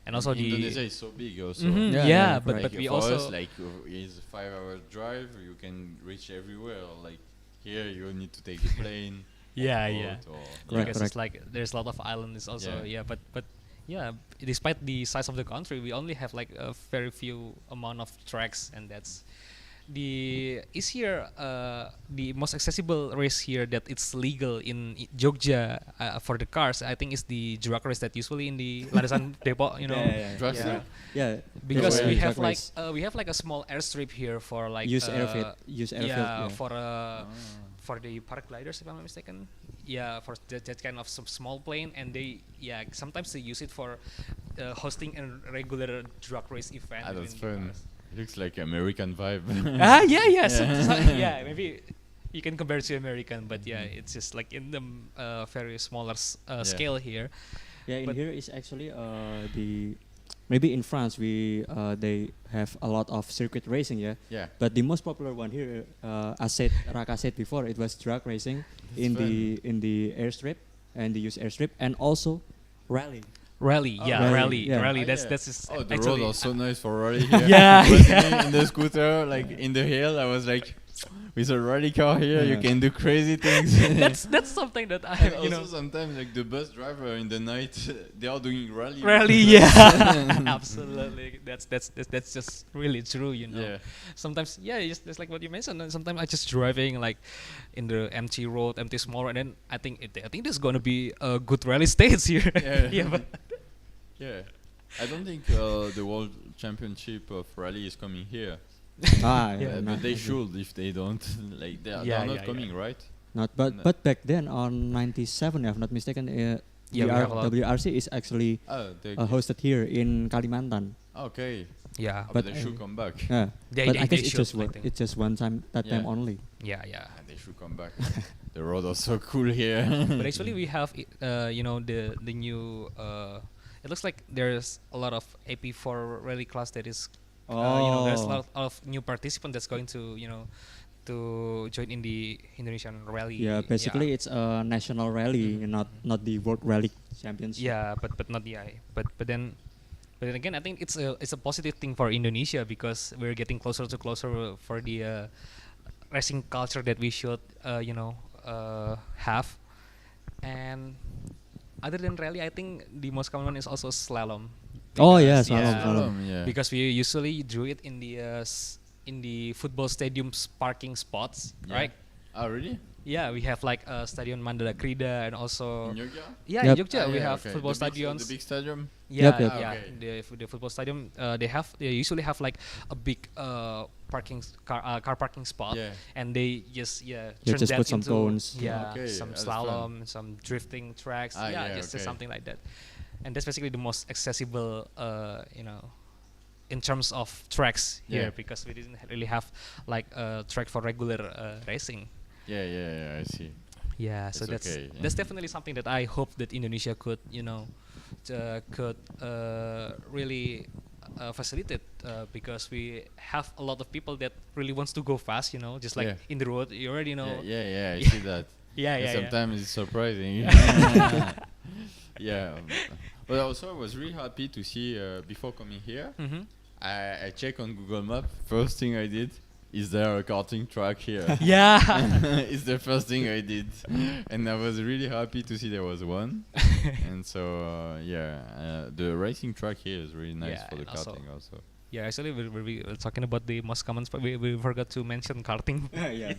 and also Indonesia is so big also. Mhm, Yeah, yeah, yeah, but Like we for also us, like is a 5-hour drive. You can reach everywhere. Like here, you need to take the plane. Yeah, or yeah. boat or- Correct, because it's like there's a lot of islands also. Yeah. But yeah, despite the size of the country, we only have like a very few amount of tracks, and that's the most accessible race here that it's legal in Jogja for the cars. I think is the drag race that usually in the Landasan Depok, Drag Yeah. strip? Yeah. because Yeah, we drag have like race. we have like a small airstrip here for like use airfield. Yeah. for the paragliders, if I'm not mistaken. Yeah, for that kind of some small plane, and sometimes they use it for hosting a regular drag race event. That's within the fun. cars. Looks like American vibe. Yeah, maybe you can compare it to American, but yeah, it's just like in the very smaller scale here. Yeah, in But- here is actually maybe in France they have a lot of circuit racing, yeah. Yeah. But the most popular one here, as Raka said before, it was drag racing in the airstrip, and they use airstrip, and also rally. Rally, rally, yeah. rally. Oh, That's yeah. that's just Oh, the actually road was so nice for rally here. Yeah, I was in the scooter, like in the hill. I was like, with a rally car here, you Yeah. can do crazy things. that's something that I And also sometimes like the bus driver in the night, they are doing rally. rally, yeah, absolutely. That's just really true, Yeah. Sometimes, just like what you mentioned. And sometimes I just driving like in the empty road, empty small road, and then I think there's gonna be a good rally stage here. Yeah. But Yeah. I don't think the World Championship of Rally is coming here. Yeah, But they should if they don't. Like they are not coming, right? Not, but No. but back then on '97, if I'm not mistaken, Yeah, we have a lot. WRC is actually hosted here in Kalimantan. Okay. yeah, But But- they should come back. Yeah, They- but they- I guess they it's should, just I think. it's just one time Yeah. time only. yeah. They should come back. The road was so cool here. But actually, we have the new. It looks like there's a lot of AP4 rally class that is. There's a lot of new participants that's going to to join in the Indonesian rally. Yeah, basically it's a national rally, not the World Rally Championship. Yeah, but not but then again, I think it's a positive thing for Indonesia because we're getting closer to closer for the racing culture that we should have. And other than rally, I think the most common one is also slalom. Oh yeah, Because- slalom, yeah, slalom. Yeah. because we usually do it in the football stadium's parking spots, Yeah. right? Oh, really? Yeah, we have like Stadion Mandala Krida and also In Jogja? yeah, Yep. in Jogja we have Okay. football The stadiums. big stadium? Yeah, Yep. yeah. Okay. The football stadium, they usually have like a big car parking spot, and they just turn just that put some into cones. some that's slalom, some drifting tracks, just something like that, and that's basically the most accessible, in terms of tracks here because we didn't really have like a track for regular racing. Yeah, I see. Yeah, so that's definitely something that I hope that Indonesia could really facilitate because we have a lot of people that really wants to go fast, just like in the road, you already know. Yeah, I see that. Yeah. Sometimes it's surprising. Yeah. But also I was really happy to see before coming here. Mm-hmm. I check on Google Map. First thing I did, is there a karting track here? Yeah. It's the first thing I did. And I was really happy to see there was one. And so, the racing track here is really nice for the karting also. Yeah, actually, we were talking about the most common spot. We forgot to mention karting. Yeah.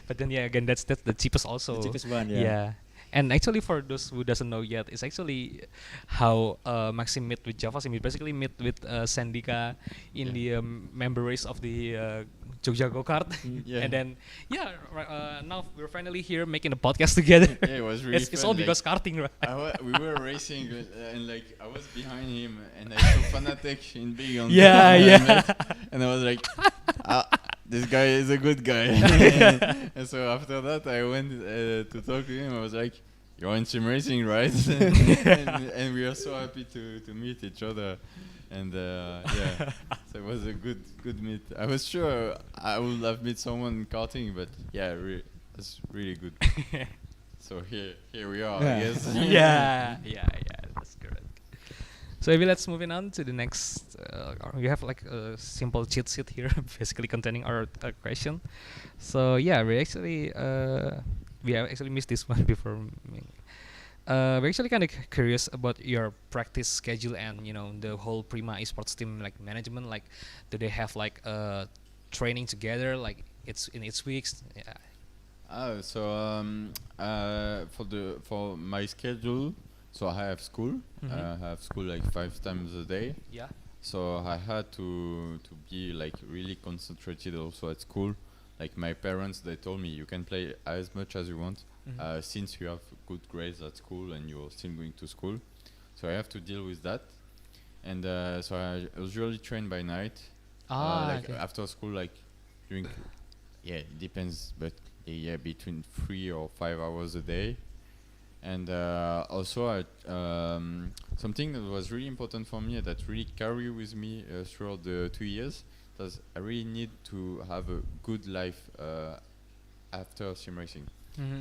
But then, again, that's the cheapest also. The cheapest one, Yeah. And actually, for those who doesn't know yet, it's actually how Maxime met with Javasim. He basically met with Sandika in the member race of the Jogja Go-Kart. And then, now we're finally here making a podcast together. Yeah, it was really fun. It's all because karting, right? We were racing and like I was behind him and I saw Fanatic in big on and I was like, this guy is a good guy. And so after that I went to talk to him. I was like, you're in sim racing, right? and we are so happy to meet each other. And so it was a good meet. I was sure I would have met someone in karting, but it's really good. So here we are, I guess. Yeah, that's correct. So maybe let's move on to the next. We have like a simple cheat sheet here, basically containing our question. So we have actually missed this one before. We're actually kind of curious about your practice schedule and the whole Prima esports team like management. Like, do they have like training together? Like it's in its weeks. Yeah. For my schedule, so I have school. I have school like 5 times a day. Yeah. So I had to be like really concentrated also at school. Like my parents, they told me you can play as much as you want since you have good grades at school and you're still going to school. So I have to deal with that. And so I usually train by night. After school, like during, it depends, but between 3 or 5 hours a day. And also something that was really important for me that really carried with me throughout the 2 years, because I really need to have a good life after sim racing.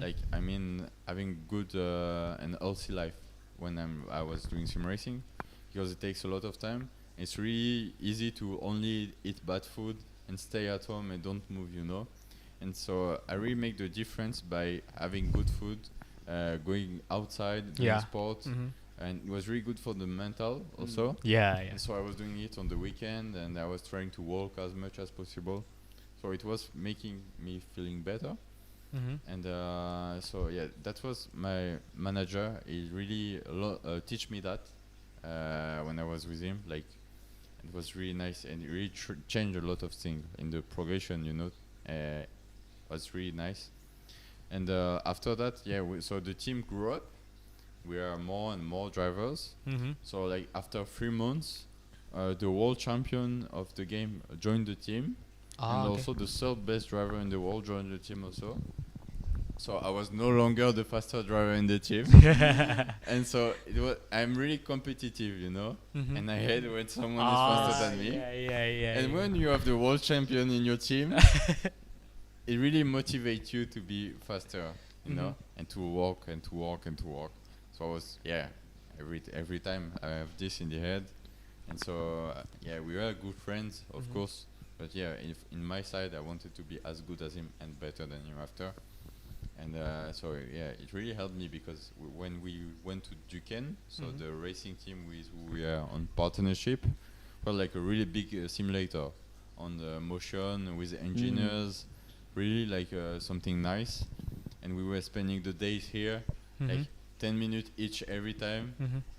Like, I mean, having good and healthy life when I was doing sim racing, because it takes a lot of time. It's really easy to only eat bad food and stay at home and don't move, And so I really make the difference by having good food, going outside, doing sport, and it was really good for the mental also. And so I was doing it on the weekend, and I was trying to walk as much as possible. So it was making me feeling better. And that was my manager. He really teach me that when I was with him. Like, it was really nice, and it really changed a lot of things in the progression. Was really nice. And after that, so the team grew up. We are more and more drivers. So like after 3 months, the world champion of the game joined the team, and also the 3rd best driver in the world joined the team also. So I was no longer the fastest driver in the team. And so I'm really competitive, and I hate when someone is faster than me. And when you have the world champion in your team, it really motivates you to be faster, and to walk and to walk and to walk. So I was, every time I have this in the head. And so, we were good friends, of course. But in my side, I wanted to be as good as him and better than him after. And it really helped me because when we went to Duquesne, so the racing team with who we are on partnership, was like a really big simulator on the motion with engineers. really like something nice, and we were spending the days here, like 10 minutes each every time,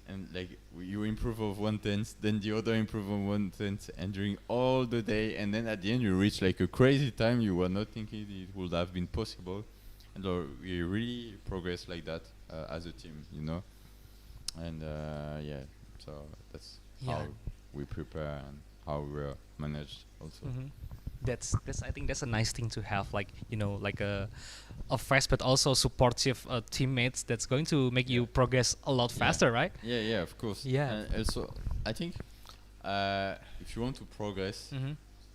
and like you improve of 1/10, then the other improve of 1/10, and during all the day, and then at the end you reach like a crazy time you were not thinking it would have been possible, and we really progress like that as a team, you know, and so that's how we prepare and how we're managed also. That's I think that's a nice thing to have, like, you know, like a fresh but also supportive teammates that's going to make you progress a lot faster, right? Yeah, of course. Yeah. And also, I think if you want to progress,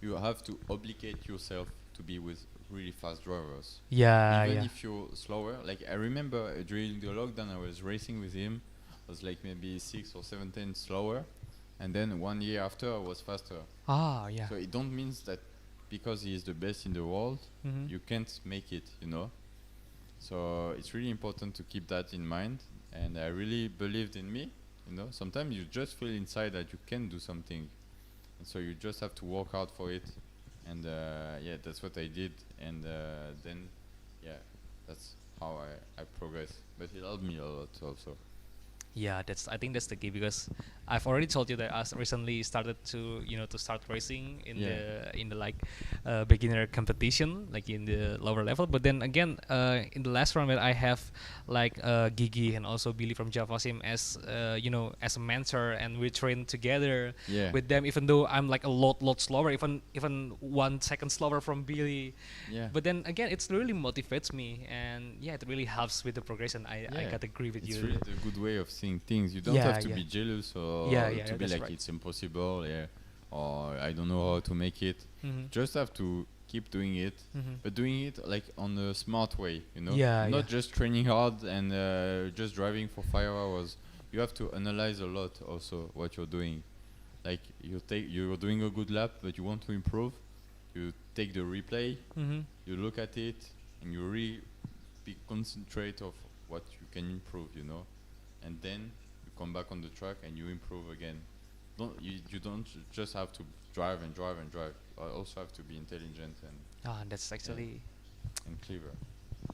you have to obligate yourself to be with really fast drivers. Even if you're slower. Like I remember during the lockdown, I was racing with him. I was like maybe 6 or 7 tenths slower, and then 1 year after I was faster. So it don't mean that because he is the best in the world, you can't make it, you know. So it's really important to keep that in mind, and I really believed in me, you know. Sometimes you just feel inside that you can do something, and so you just have to work hard for it, and that's what I did, and then that's how I progressed, but it helped me a lot also. Yeah, I think that's the key, because I've already told you that I recently started to start racing in the like beginner competition, like in the lower level. But then again, in the last round, I have like Gigi and also Billy from Javasim as as a mentor, and we train together with them. Even though I'm like a lot slower, even 1 second slower from Billy. But then again, it really motivates me, and it really helps with the progression. I gotta agree with you. It's really a good way of seeing things. You don't have to be jealous or to be like it's impossible, or I don't know how to make it. Just have to keep doing it, but doing it like on a smart way, you know. Not just training hard and just driving for 5 hours. You have to analyze a lot also what you're doing. Like you're doing a good lap, but you want to improve. You take the replay, you look at it, and you really concentrate of what you can improve, you know. And then you come back on the track and you improve again. You don't just have to drive and drive and drive. You also have to be intelligent and that's actually and clever.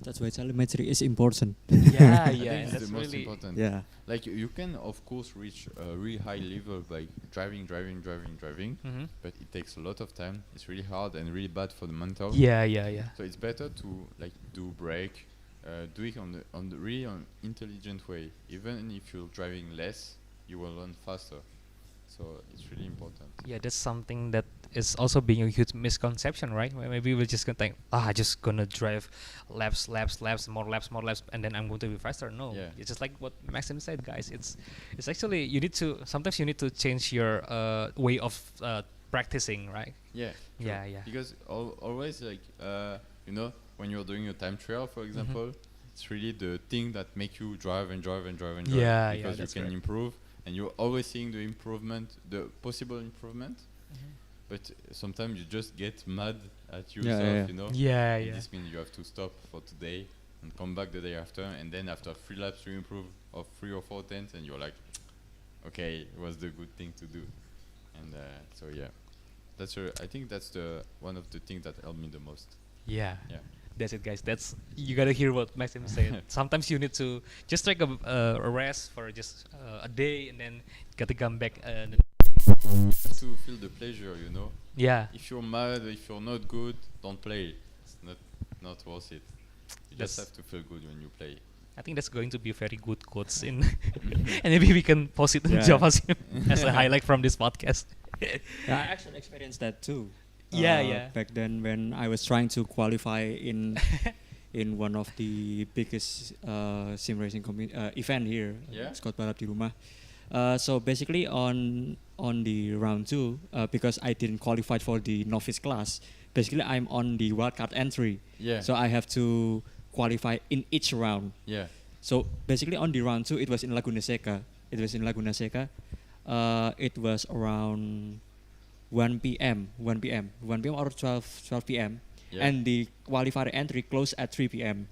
That's why telemetry is important. And that's the most really important. Like you can of course reach a really high level by driving, but it takes a lot of time. It's really hard and really bad for the mental. So it's better to like do brake. Do it on the really intelligent way. Even if you're driving less, you will learn faster. So it's really important. That's something that is also being a huge misconception, right? Maybe we're just gonna think, just gonna drive laps, more laps, and then I'm going to be faster. No, it's just like what Maxime said, guys. It's actually sometimes you need to change your way of practicing, right? Because always like when you're doing a time trial, for example, it's really the thing that make you drive and drive because you can improve, and you're always seeing the improvement, the possible improvement. But sometimes you just get mad at yourself, you know. And this means you have to stop for today and come back the day after, and then after 3 laps you improve of 3 or 4 tenths, and you're like, okay, it was the good thing to do. And I think that's the one of the things that helped me the most. That's it, guys. You gotta hear what Maxime said. Sometimes you need to just take a rest for just a day, and then gotta come back. You have to feel the pleasure, you know. If you're mad, if you're not good, don't play. It's not worth it. You just have to feel good when you play. I think that's going to be a very good quotes in, and maybe we can post it in Javasim as a highlight from this podcast. I actually experienced that too. Back then when I was trying to qualify in one of the biggest sim racing event here, Scott Balap di Rumah. So basically on the round 2, because I didn't qualify for the novice class, basically I'm on the wildcard entry. So I have to qualify in each round. So basically on the round 2, it was in Laguna Seca. It was around 1 p.m. or 12 p.m. And the qualifier entry closed at 3 p.m.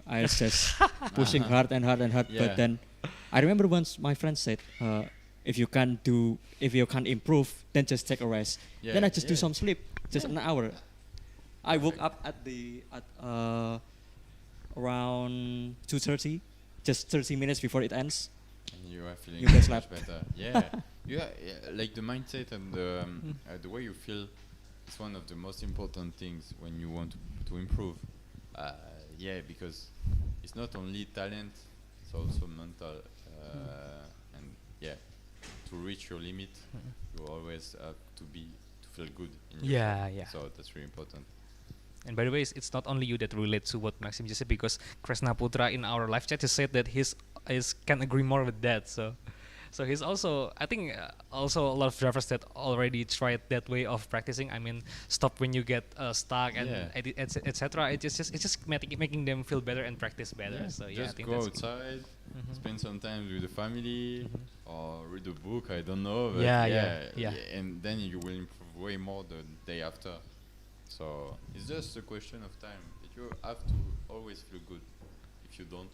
I was just pushing hard and hard. But then I remember once my friend said, if you can't improve, then just take a rest. Then I just do some sleep, just an hour. I woke up at around 2:30, just 30 minutes before it ends. And you are feeling You get much slept. better. Yeah, yeah, like the mindset and the way you feel is one of the most important things when you want to improve. Yeah, because it's not only talent, it's also mental. And yeah, to reach your limit, you always have to feel good in yourself. Yeah. So that's really important. And by the way, it's not only you that relate to what Maxime just said, because Kresna Putra in our live chat just said that he's can agree more with that. So he's also, I think, also a lot of drivers that already tried that way of practicing. I mean, stop when you get stuck and etc. It's just making them feel better and practice better. Yeah. So yeah, I Just think go that's outside, spend some time with the family, or read a book. I don't know. But Yeah. And then you will improve way more the day after. So it's just a question of time. But you have to always feel good. If you don't,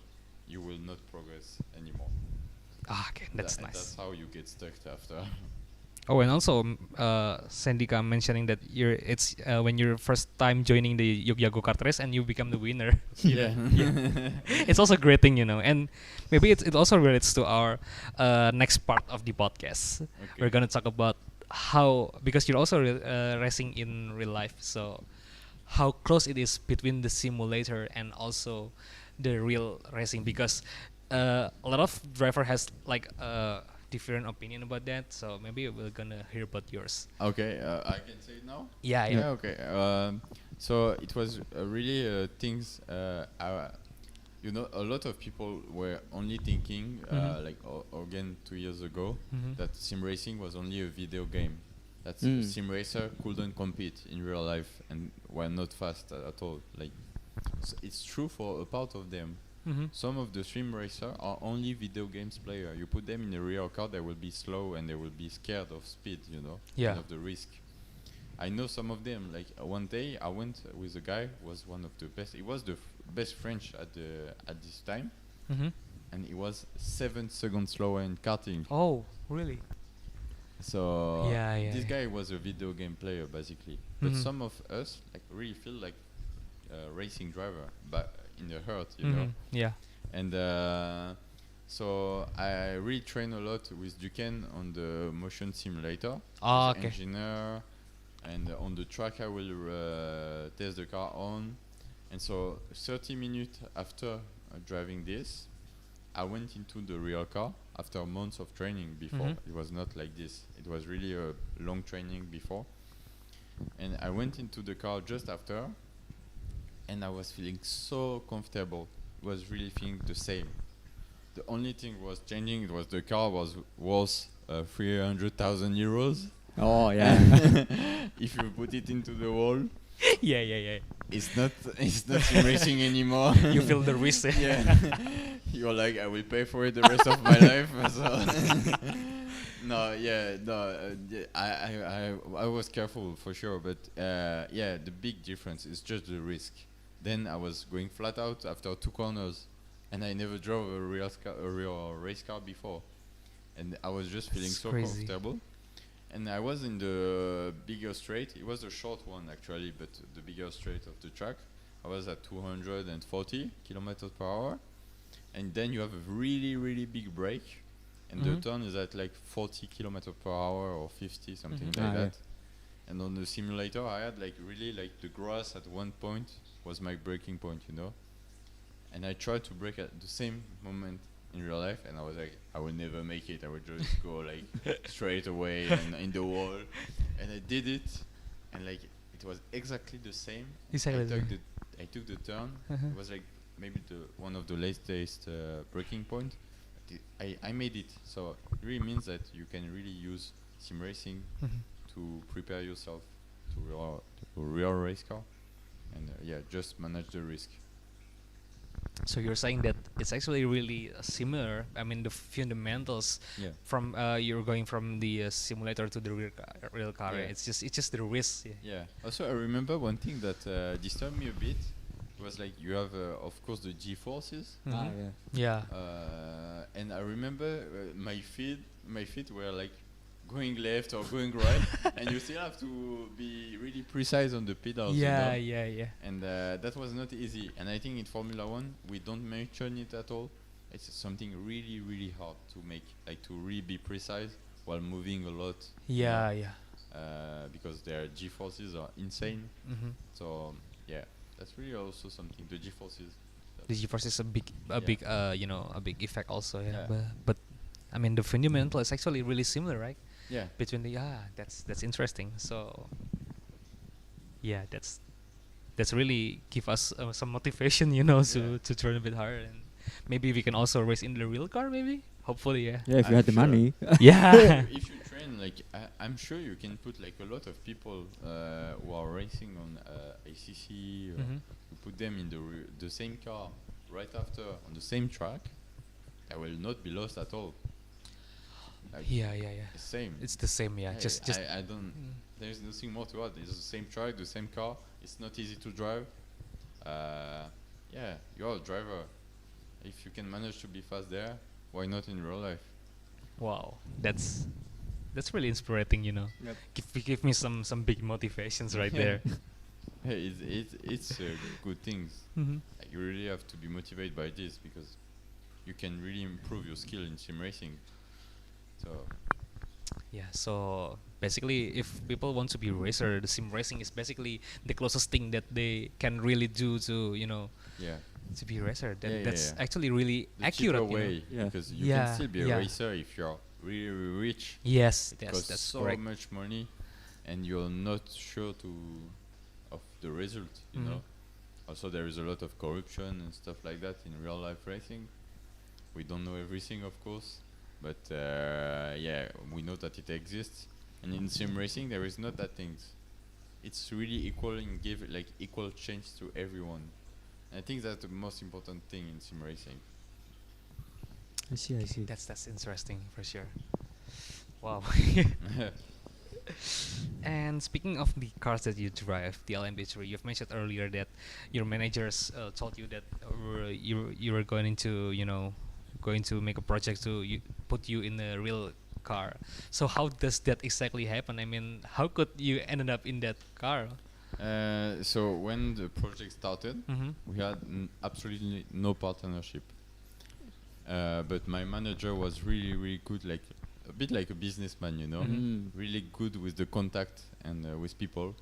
you will not progress anymore. Okay, that's nice. That's how you get stuck after. Oh, and also Sandika mentioning that it's when you're first time joining the Yogyakarta Go Kart race and you become the winner. Yeah. It's also a great thing, and maybe it also relates to our next part of the podcast. Okay. We're gonna talk about how, because you're also racing in real life, so how close it is between the simulator and also the real racing, because a lot of driver has like different opinion about that, so maybe we're gonna hear about yours. Okay, I can say it now? Yeah. Okay. So it was really things, a lot of people were only thinking, again 2 years ago, that sim racing was only a video game. That sim racer couldn't compete in real life and were not fast at all. Like, it's true for a part of them. Some of the sim racers are only video games player. You put them in a real car, they will be slow and they will be scared of speed, Yeah. and of the risk. I know some of them. Like one day, I went with a guy who was one of the best. He was the best French at this time, and he was 7 seconds slower in karting. Oh, really? So this yeah. guy was a video game player basically. But some of us like really feel like racing driver, but in the heart, Yeah. And so I really train a lot with Duquesne on the motion simulator. Ah, as okay. engineer, and on the track I will test the car on. And so 30 minutes after driving this, I went into the real car after months of training before. It was not like this. It was really a long training before. And I went into the car just after, and I was feeling so comfortable. Was really feeling the same. The only thing was changing. It was the car was worth 300,000 euros. Oh yeah. If you put it into the wall, yeah. it's not sim racing anymore. You feel the risk. Yeah. You're like, I will pay for it the rest of my life. So I was careful for sure, but the big difference is just the risk. Then I was going flat out after 2 corners, and I never drove a real race car before, and I was just feeling so crazy. comfortable. And I was in the bigger straight. It was a short one actually, but the bigger straight of the track. I was at 240 kilometers per hour, and then you have a really, really big brake, and the turn is at like 40 kilometers per hour or 50, something like that. Yeah. And on the simulator, I had like really like the grass at one point was my braking point, and I tried to brake at the same moment in real life, and I was like, I will never make it. I would just go like straight away and in the wall, and I did it, and like it was exactly the same. Exactly. I took the turn. It was like maybe one of the latest braking point. I made it. So it really means that you can really use sim racing to prepare yourself to a real race car, and just manage the risk. So you're saying that it's actually really similar. I mean, the fundamentals from you're going from the simulator to the real car. Yeah. It's just the risk. Yeah. Also, I remember one thing that disturbed me a bit. It was like you have, of course, the G forces. Yeah. And I remember my feet were like going left or going right, and you still have to be really precise on the pedals. Yeah, you know? yeah. And that was not easy. And I think in Formula One we don't mention it at all. It's something really, really hard to make, like to really be precise while moving a lot. Yeah, because their G forces are insane. Mm-hmm. So yeah, that's really also something. The G forces. The G-force is a big, a big effect also. Yeah, Yeah. but I mean the fundamental is actually really similar, right? Yeah. Between that's interesting. So yeah, that's really give us some motivation, to turn a bit harder, and maybe we can also race in the real car, maybe. Hopefully, yeah. Yeah, if you had the money. Yeah. If you train, like I'm sure you can put like a lot of people who are racing on ACC. Mm-hmm. You put them in the same car right after on the same track. They will not be lost at all. Like Yeah. the same. It's the same, yeah. Hey, Just. I don't. There's nothing more to add. It's the same track, the same car. It's not easy to drive. Yeah, you're a driver. If you can manage to be fast there, why not in real life? Wow, that's really inspiring, Yep. Give me some big motivations right there. Hey, it's good things. Mm-hmm. Like, you really have to be motivated by this because you can really improve your skill in sim racing. So Yeah, so basically, if people want to be racer, the sim racing is basically the closest thing that they can really do to, yeah, to be racer. That's yeah. actually really the accurate. cheaper way Yeah. because you Yeah, can still be a yeah. racer if you're really, really rich. Yes, It costs that's so correct. much money, and you're not sure of the result. You know. Also, there is a lot of corruption and stuff like that in real life racing. We don't know everything, of course, but yeah, we know that it exists. And in sim racing, there is not that things. It's really equal and give like equal chance to everyone. And I think that's the most important thing in sim racing. I see. That's interesting for sure. Wow. And speaking of the cars that you drive, the LMP3, you've mentioned earlier that your managers told you that you were going to make a project to put you in a real car. So how does that exactly happen? I mean, how could you ended up in that car? So when the project started, Mm-hmm. we had absolutely no partnership. But my manager was really, really good, like a bit like a businessman, really good with the contact and with people.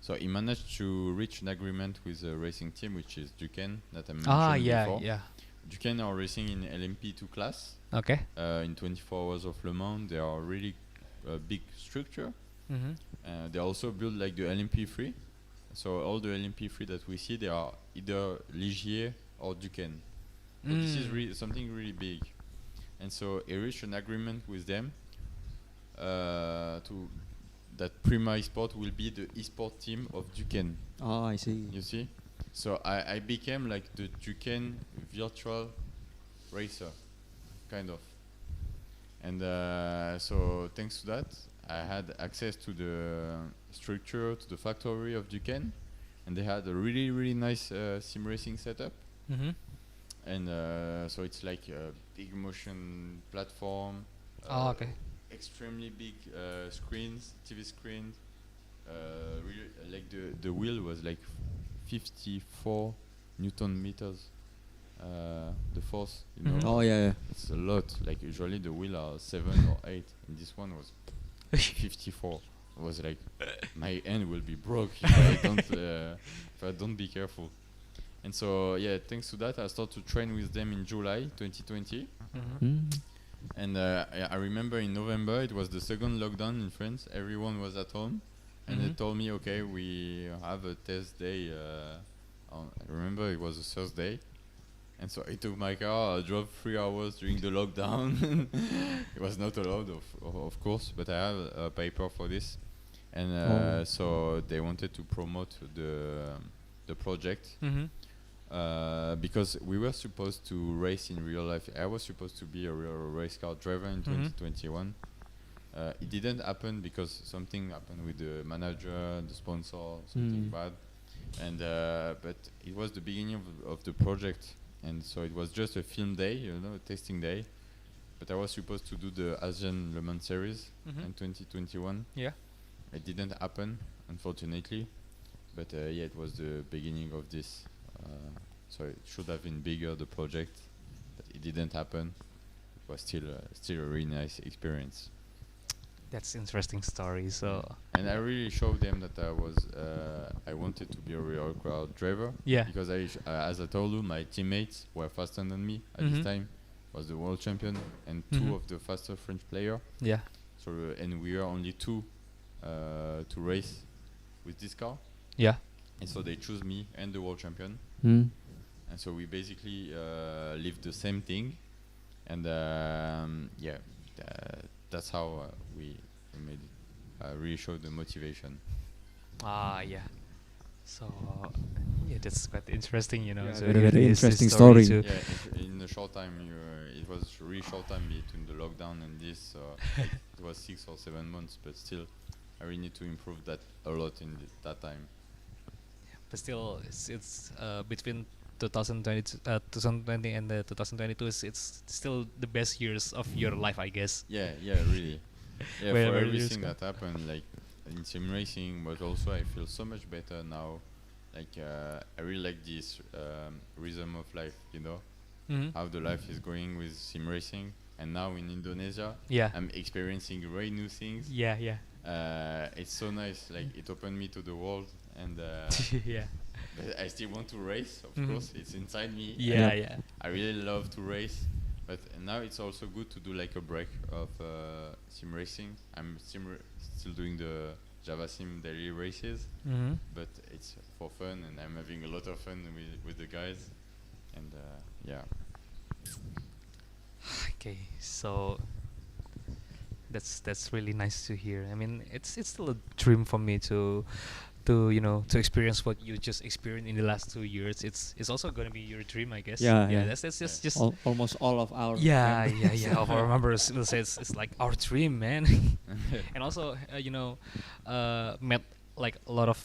So he managed to reach an agreement with a racing team, which is Duquesne, that I mentioned before. Yeah. Duquesne are racing in LMP2 class. Okay. In 24 hours of Le Mans, they are really a big structure. Mm-hmm. They also build like the LMP3. So all the LMP3 that we see, they are either Ligier or Duquesne. So this is something really big. And so he reached an agreement with them to that Prima Esport will be the esport team of Duquesne. Oh, I see. You see? So I became like the Duquesne virtual racer, kind of. And so thanks to that, I had access to the structure, to the factory of Duquesne, and they had a really, really nice sim racing setup. Mm-hmm. And so it's like a big motion platform. Okay. Extremely big screens, TV screens. Really, like the wheel was like 54 Newton meters. The force, Oh yeah. it's a lot. Like usually the wheel are 7 or 8, and this one was 54. It was like my hand will be broke if I don't be careful. And so yeah, thanks to that, I started to train with them in July 2020. Mm-hmm. And I remember in November, it was the second lockdown in France. Everyone was at home, and they told me, okay, we have a test day. I remember it was a Thursday, and so I took my car. I drove 3 hours during the lockdown. It was not allowed, of course, but I have a paper for this, and so they wanted to promote the project. Mm-hmm. Because we were supposed to race in real life. I was supposed to be a real race car driver in 2021. It didn't happen because something happened with the manager, the sponsor, something bad. And but it was the beginning of the project, and so it was just a film day, a testing day. but I was supposed to do the Asian Le Mans series in 2021. Yeah. It didn't happen, unfortunately. But it was the beginning of this. So it should have been bigger, the project, but it didn't happen. It was still a really nice experience. That's interesting story. So. And I really showed them that I wanted to be a real crowd driver. Yeah. Because as I told you, my teammates were faster than me at this time. Was the world champion and two of the faster French player. Yeah. So and we are only two to race with this car. Yeah. And so they choose me and the world champion. Mm. And so we basically live the same thing. And that's how we made it. Really showed the motivation. Yeah. So that's quite interesting, you know. Yeah, so very this interesting story. too. Yeah, in a short time, it was really short time between the lockdown and this. Like it was 6 or 7 months, but still, I really need to improve that a lot in that time. But still, it's between 2020 and 2022. It's still the best years of your life, I guess. Yeah, really. Yeah, Where for years everything go. that happened, like in sim racing, but also I feel so much better now. Like I really like this rhythm of life, you know, how the life is going with sim racing. And now in Indonesia, Yeah. I'm experiencing very new things. Yeah. It's so nice. Like it opened me to the world, and Yeah. but I still want to race. Of course, it's inside me. Yeah. I really love to race, but now it's also good to do like a break of sim racing. I'm still doing the Javasim daily races, but it's for fun, and I'm having a lot of fun with the guys, and yeah. Okay, so that's really nice to hear. I mean, it's still a dream for me to experience what you just experienced in the last 2 years. It's also gonna be your dream, I guess. Yeah. That's just Almost all of our of our members will say it's like our dream, man. And also met like a lot of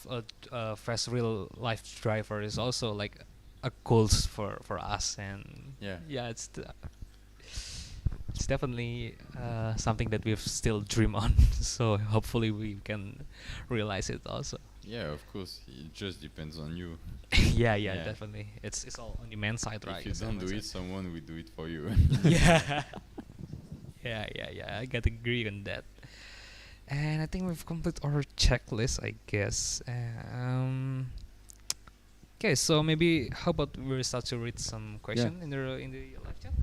fast real life drivers also like a goals for us, and it's definitely something that we've still dream on. So hopefully we can realize it also. Yeah, of course. It just depends on you. Yeah, definitely. It's all on the man's side, right? If you don't do it, someone will do it for you. Yeah. Yeah. I gotta agree on that. And I think we've completed our checklist, I guess. Okay, so maybe how about we start to read some question in the live chat.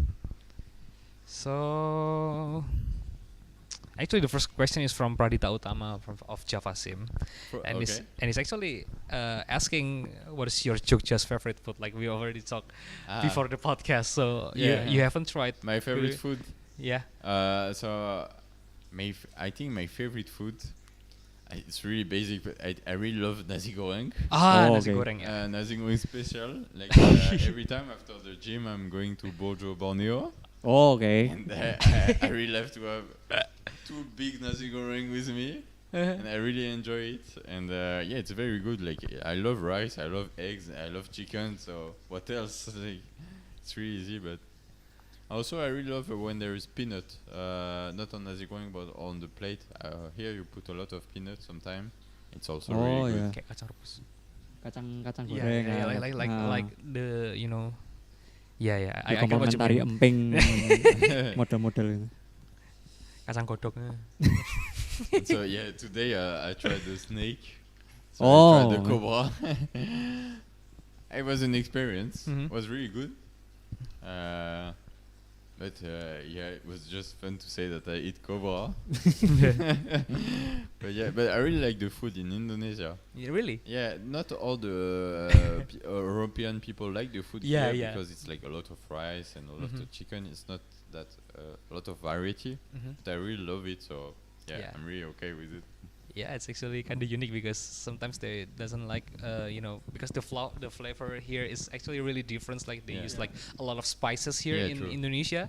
So actually, the first question is from Pradita Utama of Javasim, and he's actually asking what is your Jogja's favorite food. Like we already talked before the podcast, so you haven't tried my favorite food. Yeah. So I think my favorite food. It's really basic, but I really love nasi goreng. Nasi goreng. Nasi goreng special. Like every time after the gym, I'm going to Bojo Borneo. Oh, okay. And I really love to have 2 big nasi goreng with me, and I really enjoy it. And it's very good. Like I love rice, I love eggs, I love chicken. So what else? Like, it's really easy. But also I really love when there is peanut, not on nasi goreng but on the plate. Here you put a lot of peanut sometimes. It's also really good. Kayak kacang rebus. Kacang goreng. Like the Yeah. I can what you mean. emping model-model itu. Kacang godok. So today I tried the snake. So I tried the cobra. It was an experience. It was really good. But it was just fun to say that I eat cobra. But I really like the food in Indonesia. Yeah, really? Yeah, not all the European people like the food here because it's like a lot of rice and a lot of chicken. It's not that a lot of variety. But I really love it, so I'm really okay with it. Yeah, it's actually kind of unique because sometimes they doesn't like because the flavor here is actually really different. Like they use like a lot of spices here in Indonesia,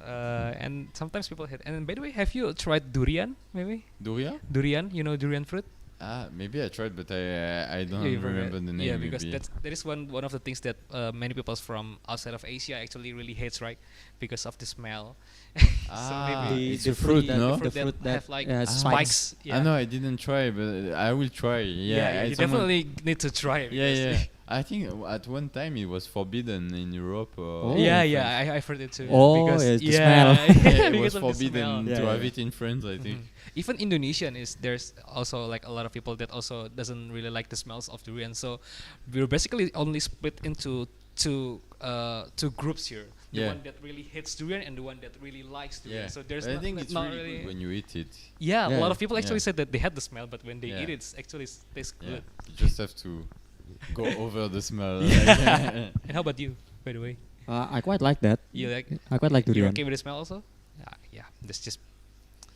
and sometimes people hate. And by the way, have you tried durian? Maybe durian? Durian, you know durian fruit? Maybe I tried, but I don't remember the name. Yeah, because maybe. that is one of the things that many people from outside of Asia actually really hates, right? Because of the smell. So maybe it's the fruit, no? The fruit that have like spikes. Yeah. I know I didn't try, but I will try. Yeah, you definitely need to try it. Yeah. I think at one time it was forbidden in Europe. I've heard it too. Oh, because it's the smell. It was forbidden to have it in France, I think. Even Indonesian there's also like a lot of people that also doesn't really like the smells of durian. So we're basically only split into two groups here. The one that really hates durian and the one that really likes durian. So there's I think it's not really good when you eat it. Yeah, a lot of people actually said that they had the smell, but when they eat it, it's actually tastes good. You just have to go over the smell. And how about you, by the way? I quite like that. You like? I quite like durian. You okay with the smell also? Yeah, that's just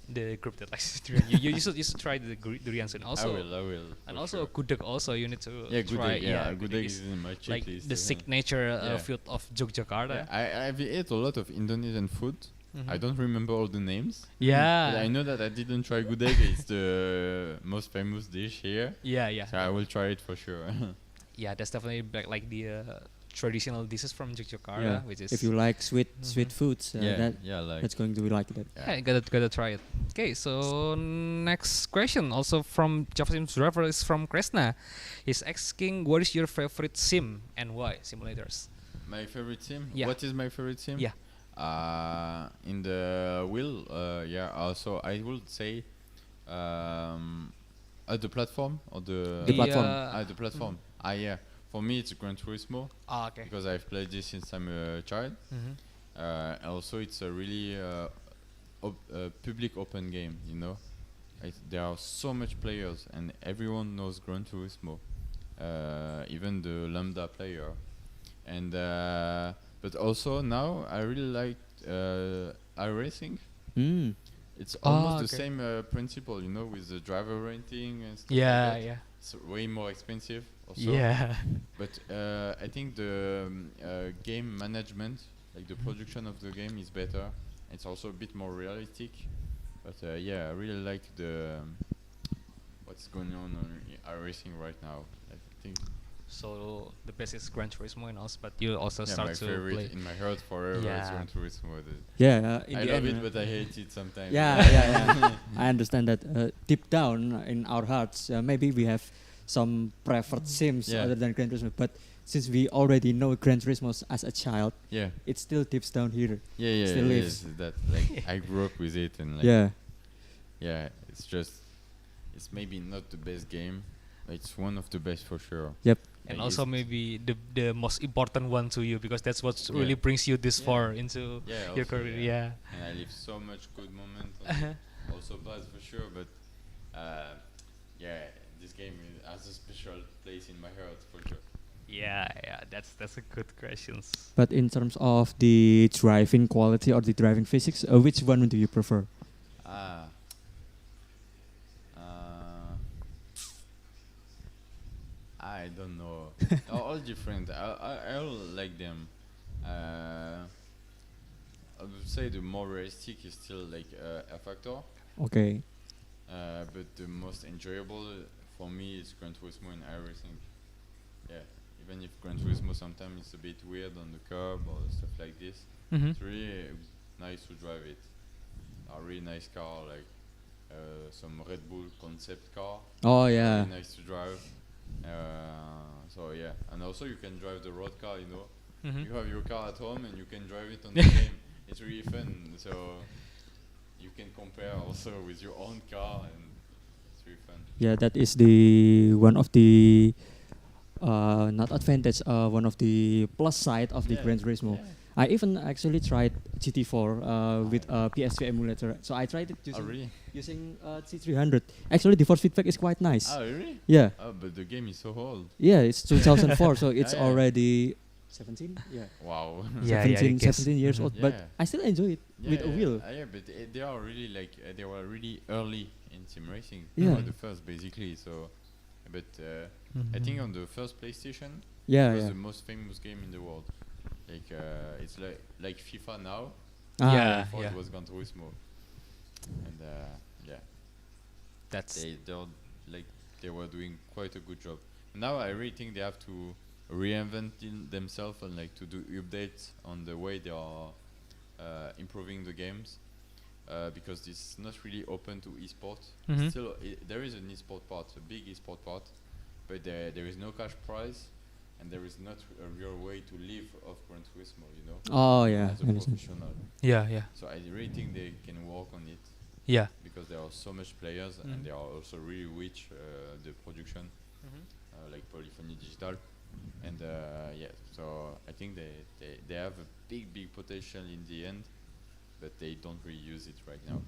the group that likes durian. you should try the durian soon also. I will. And also gudeg also you need to try. Gudeg is in my checklist. Like the signature food of Yogyakarta. I've ate a lot of Indonesian food. I don't remember all the names. Yeah. But I know that I didn't try gudeg. It's the most famous dish here. Yeah. So I will try it for sure. Yeah, that's definitely like the traditional dishes from Yogyakarta, which is if you like sweet foods, that's going to be like that. Yeah, gotta try it. Okay, so next question also from Javasim's driver is from Kresna. He's asking, what is your favorite sim and why? Simulators. My favorite sim? Yeah. What is my favorite sim? Yeah. In the wheel, also I would say at the platform or the platform. The platform. For me it's Gran Turismo. Okay. Because I've played this since I'm a child. Also it's a really public open game, you know. There are so much players and everyone knows Gran Turismo, even the Lambda player. And but also now I really like iRacing. It's almost the same principle, you know, with the driver renting and stuff like that. Yeah. It's way more expensive also. Yeah. But I think the game management, like the production of the game is better. It's also a bit more realistic. But I really like the what's going on iRacing right now. I think. So the best is Gran Turismo and also, but you also start to favorite play. in my heart forever is Gran Turismo. In I the love end, it, but I hate it sometimes. I understand that deep down in our hearts, maybe we have some preferred sims other than Gran Turismo. But since we already know Gran Turismo as a child, it still deep down here. Still lives. That like I grew up with it and it's maybe not the best game. It's one of the best for sure. Yep. And also maybe the most important one to you because that's what really brings you this far into your career. Yeah. And I live so much good moments. Also bad for sure, but this game has a special place in my heart for sure. Yeah, that's a good question. But in terms of the driving quality or the driving physics, which one do you prefer? I don't know. All different. I all like them. I would say the more realistic is still like a factor. Okay. But the most enjoyable for me is Gran Turismo and iRacing. Yeah. Even if Gran Turismo sometimes it's a bit weird on the curb or stuff like this, it's really nice to drive it. A really nice car, like some Red Bull concept car. Oh yeah. Really nice to drive. And also you can drive the road car, you know. You have your car at home and you can drive it on the game. It's really fun. So you can compare also with your own car and it's really fun. Yeah, that is the one of the not advantage, one of the plus side of the Gran Turismo. Yeah. I even actually tried GT4 with a PS2 emulator. So I tried it using C300. Actually, the force feedback is quite nice. Oh, really? Yeah. Oh, but the game is so old. Yeah, it's 2004, so it's already 17. Yeah. Wow. 17 years old. But I still enjoy it with a wheel. But they are really they were really early in sim racing. Yeah. They were the first, basically. So, but I think on the first PlayStation, it was the most famous game in the world. Like it's like FIFA now. Before it was Gran Turismo. And that's they're like they were doing quite a good job. Now I really think they have to reinvent themselves and like to do updates on the way they are improving the games, because it's not really open to esport. Still, there is an esport part, a big esport part, but there is no cash prize, and there is not a real way to live off Gran Turismo, you know. Oh yeah, as a professional. Yeah. So I really think they can work on it. Yeah. Because there are so much players, and they are also really rich, the production, like Polyphony Digital, and so I think they have a big potential in the end, but they don't really use it right now.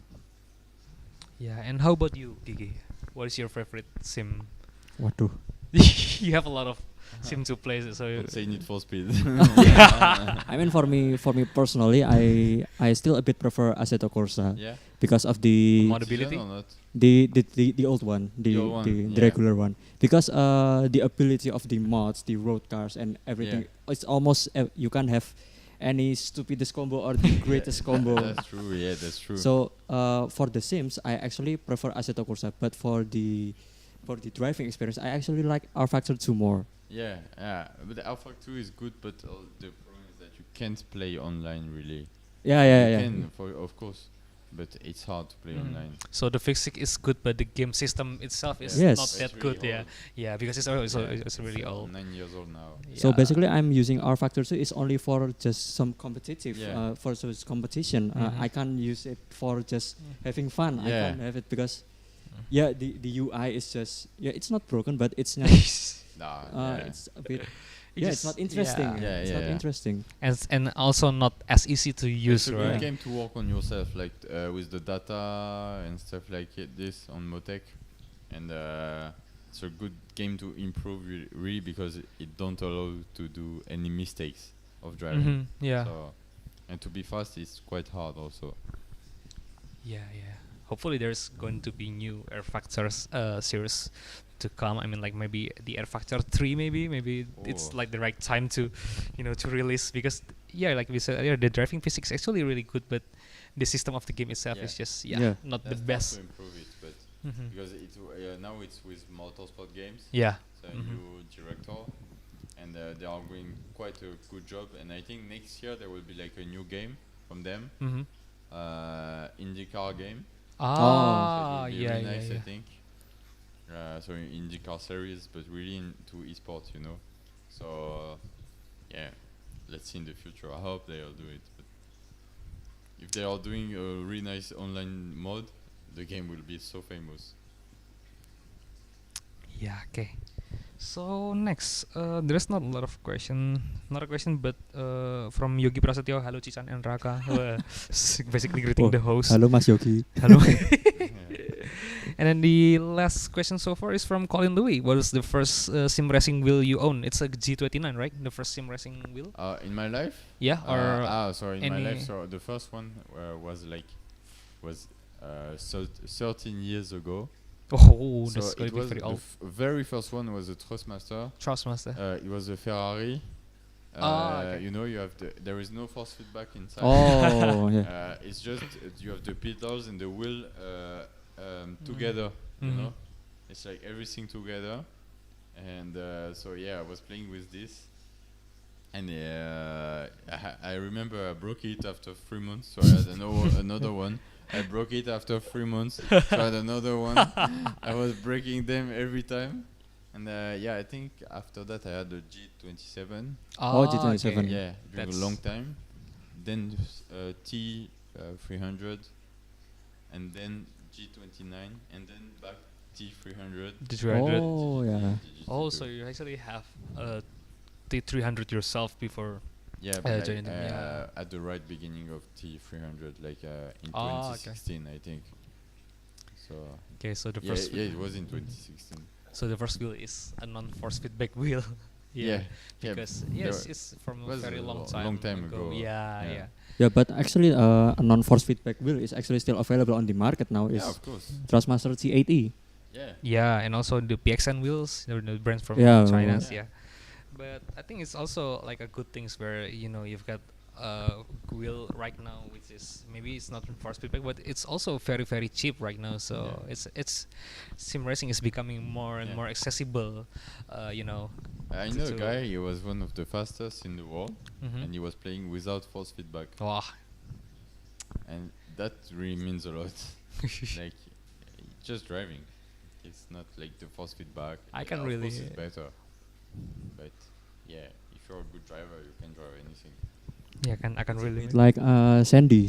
Yeah, and how about you, Gigi? What is your favorite sim? Waduh. You have a lot of sim to play, so Don't say Need for Speed. I mean, for me personally, I still a bit prefer Assetto Corsa. Yeah. Because of the modability. Or not? The old one, the yeah. regular one. Because the ability of the mods, the road cars and everything, it's almost you can't have any stupidest combo or the greatest combo. That's true. Yeah, that's true. So for the Sims, I actually prefer Assetto Corsa, but for the driving experience, I actually like R Factor 2 more. Yeah, but the Alpha 2 is good, but the problem is that you can't play online really. Yeah. You can, of course, but it's hard to play online. So the physics is good, but the game system itself is Yes. not It's that really good. old. Yeah, because it's really old. 9 years old now. So Yeah. basically, I'm using R Factor 2 is only for just some competitive, Yeah. for just competition. I can't use it for just having fun. I Yeah. can't have it because, the UI is just it's not broken, but it's not. It's a bit. It's not interesting. It's not interesting. And also not as easy to use, It's a right? good game to work on yourself, like with the data and stuff like this on Motec, and it's a good game to improve really because it don't allow to do any mistakes of driving. Yeah. So, and to be fast is quite hard also. Yeah. Hopefully there's going to be new Air Factors series to come. I mean, like maybe the Air Factor 3 maybe it's like the right time to to release, because like we said earlier, the driving physics is actually really good, but the system of the game itself is just not the best. To improve it, but because now it's with motorsport games. Yeah. It's a new director, and they are doing quite a good job, and I think next year there will be like a new game from them, IndyCar game. So it will be really nice, I think. So IndyCar series, but really into esports, So let's see in the future. I hope they'll do it. But if they are doing a really nice online mode, the game will be so famous. Yeah. Okay. So next, there's not a lot of not a question, but from Yogi Prasetyo, hello Cichan and Raka, basically greeting the host. Hello Mas Yogi. Hello. And then the last question so far is from Colin Louis. What is the first sim racing wheel you own? It's a G29, right? The first sim racing wheel? In my life? Yeah, in my life. So the first one was 13 years ago. Oh, so that's going to be very old. The very first one was a Trustmaster. It was a Ferrari. Okay. You have there is no force feedback inside. Oh, yeah. It's just you have the pedals and the wheel together. You know, it's like everything together. And I was playing with this, and I remember I broke it after 3 months. So I had another one. I broke it after 3 months. So I had another one. I was breaking them every time. And I think after that I had the G27. G27. Okay. Yeah, during a long time. Then T300, and then G29, and then back T300. Oh yeah. Oh, so you actually have T300 yourself before. Yeah, but at the right beginning of T300, like in 2016, I think. So. Okay, so the first. It was in 2016. So the first wheel is a non-force feedback wheel. Because it's from a very long time ago. Yeah. Yeah, but actually, a non-force feedback wheel is actually still available on the market now. Yeah, of course. Trustmaster T80. Yeah, and also the PXN wheels, the brands from China. Yeah. But I think it's also like a good things where you've got wheel right now, which is maybe it's not for feedback, but it's also very very cheap right now. So it's sim racing is becoming more and more accessible. You know. I know a guy. He was one of the fastest in the world, and he was playing without force feedback. Wow. And that really means a lot. Like just driving, it's not like the force feedback. I can of really. course it's better, but yeah, if you're a good driver, you can drive anything. Yeah, I can really. Like Sandy.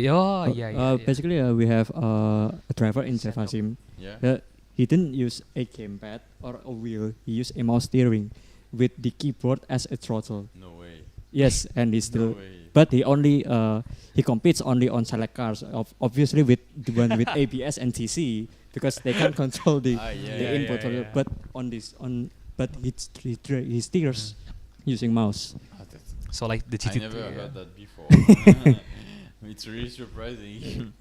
Oh yeah. Basically, we have a driver in Javasim. Yeah. He didn't use a gamepad or a wheel. He used a mouse steering with the keyboard as a throttle. No way. Yes, and he still. No way. But he only he competes only on select cars. Obviously with the one with ABS and TC because they can't control the input. But but he steers using mouse. So like the GT3. I never heard that before. It's really surprising.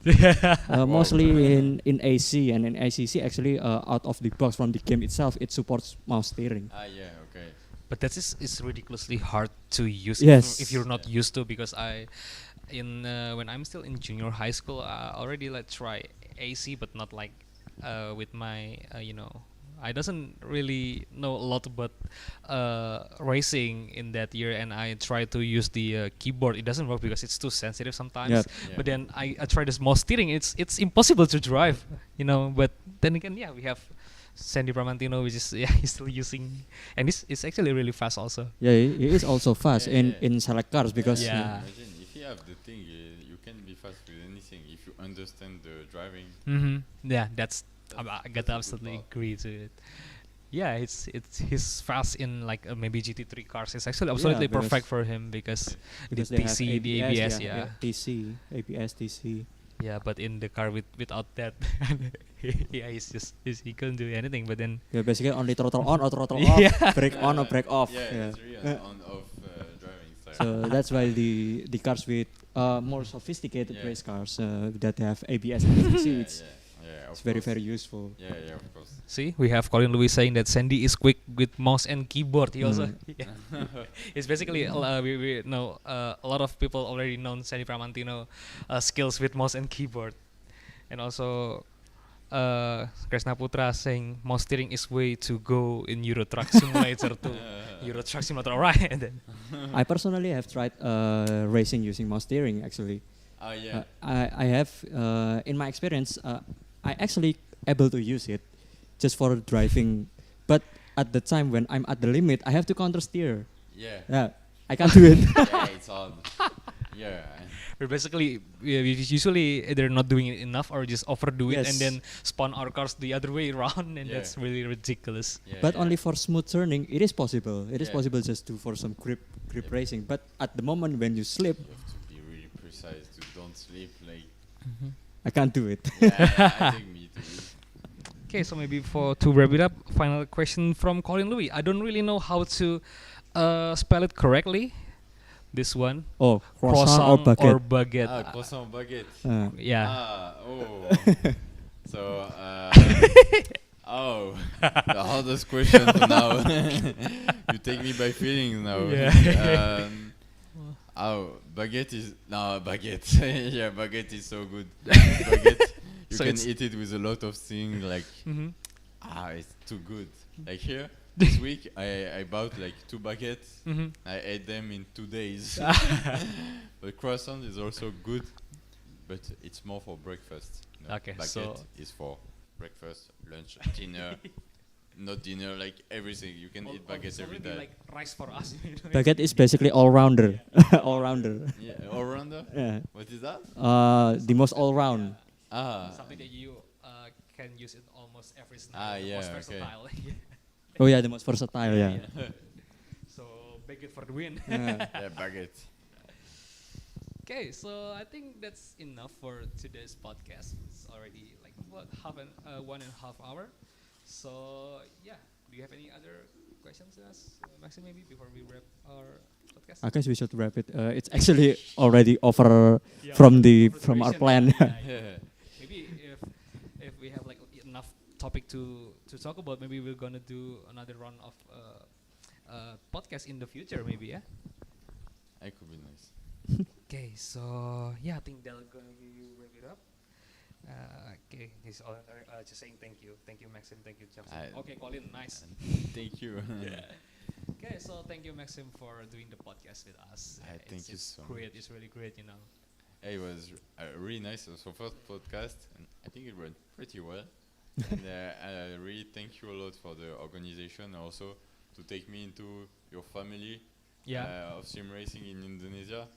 Mostly in AC and in ACC actually out of the box from the game itself it supports mouse steering. Yeah, okay. But that is ridiculously hard to use if you're not used to, because when I'm still in junior high school I already try AC, but not like with my I doesn't really know a lot about racing in that year, and I try to use the keyboard. It doesn't work because it's too sensitive sometimes. Yep. But then I try the mouse steering. It's impossible to drive, But then again, we have Sandy Bramantino, which is he's still using, and it's actually really fast also. Yeah, he is also fast in select cars because. Imagine if you have the thing, you can be fast with anything if you understand the driving. Yeah, I gotta absolutely agree to it. Yeah, he's fast in maybe GT3 cars. It's actually absolutely perfect for him because the TC, the ABS, TC, ABS, TC. Yeah, but in the car without that, he couldn't do anything. But then basically only throttle on or throttle off, brake on or brake off. It's really on-off driving style. So that's why the cars with more sophisticated race cars that have ABS and TC, it's very very useful. Yeah, of course. See, we have Colin Lewis saying that Sandy is quick with mouse and keyboard. He also, it's basically we know a lot of people already know Sandy Bramantino skills with mouse and keyboard, and also Kresna Putra saying mouse steering is way to go in Euro Truck Simulator to Euro Truck Simulator. Alright, and then I personally have tried racing using mouse steering actually. I have in my experience I actually able to use it just for driving, but at the time when I'm at the limit I have to counter steer. I can't do it. It's hard. we're basically we usually either not doing it enough or just overdo it and then spawn our cars the other way around, and that's really ridiculous. But only for smooth turning it is possible. It is possible just to for some grip racing, but at the moment when you slip you have to be really precise to don't slip I can't do it. I think me too. Okay, so maybe to wrap it up, final question from Colin Louis. I don't really know how to spell it correctly. This one. Oh, croissant or baguette. Croissant baguette. Yeah. So, the hardest question for now. You take me by feelings now. Baguette is baguette. Baguette is so good. Baguette, you can eat it with a lot of things it's too good. Like here, this week I bought 2 baguettes. I ate them in 2 days. But croissant is also good, but it's more for breakfast. Okay, baguette is for breakfast, lunch, dinner. Not dinner, everything. You can eat baguette every day. Like rice for us. Baguette is basically all-rounder. All-rounder. Yeah, all-rounder? Yeah. What is that? The most all-round. Something that you can use in almost every scenario. The most versatile. Oh yeah, the most versatile, yeah. So, baguette for the win. Yeah, baguette. Okay, so I think that's enough for today's podcast. It's already 1.5 hour. So do you have any other questions to us, Maxime, maybe before we wrap our podcast? I guess we should wrap it. It's actually already over from our plan. Maybe if we have enough topic to talk about, maybe we're gonna do another round of podcast in the future, maybe. It could be nice. Okay, so yeah, I think that'll gonna be wrap it up. Okay, he's all, just saying thank you, Maxime, thank you, Javasim. Okay, Colin, nice. Thank you. Okay, so thank you, Maxime, for doing the podcast with us. Thank you so great. much. It's really great, you know. It was really nice. So first podcast, and I think it went pretty well. And I really thank you a lot for the organization, also to take me into your family of sim racing in Indonesia.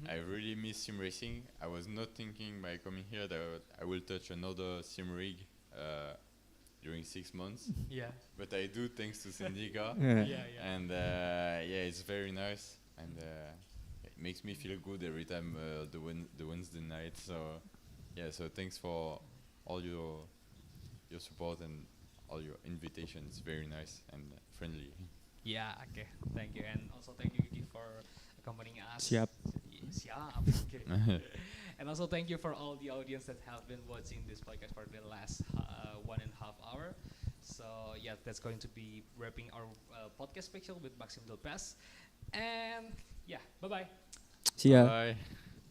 I really miss sim racing. I was not thinking by coming here that I will touch another sim rig during 6 months. Yeah. But I do, thanks to Syndica. And it's very nice, and it makes me feel good every time the Wednesday night. So so thanks for all your support and all your invitations. It's very nice and friendly. Yeah, okay. Thank you. And also thank you, Gigi, for accompanying us. Siap. Siap. Okay. And also thank you for all the audience that have been watching this podcast for the last 1.5 hour. So yeah, that's going to be wrapping our podcast special with Maxime Delpech. And yeah, bye-bye. See ya. Bye.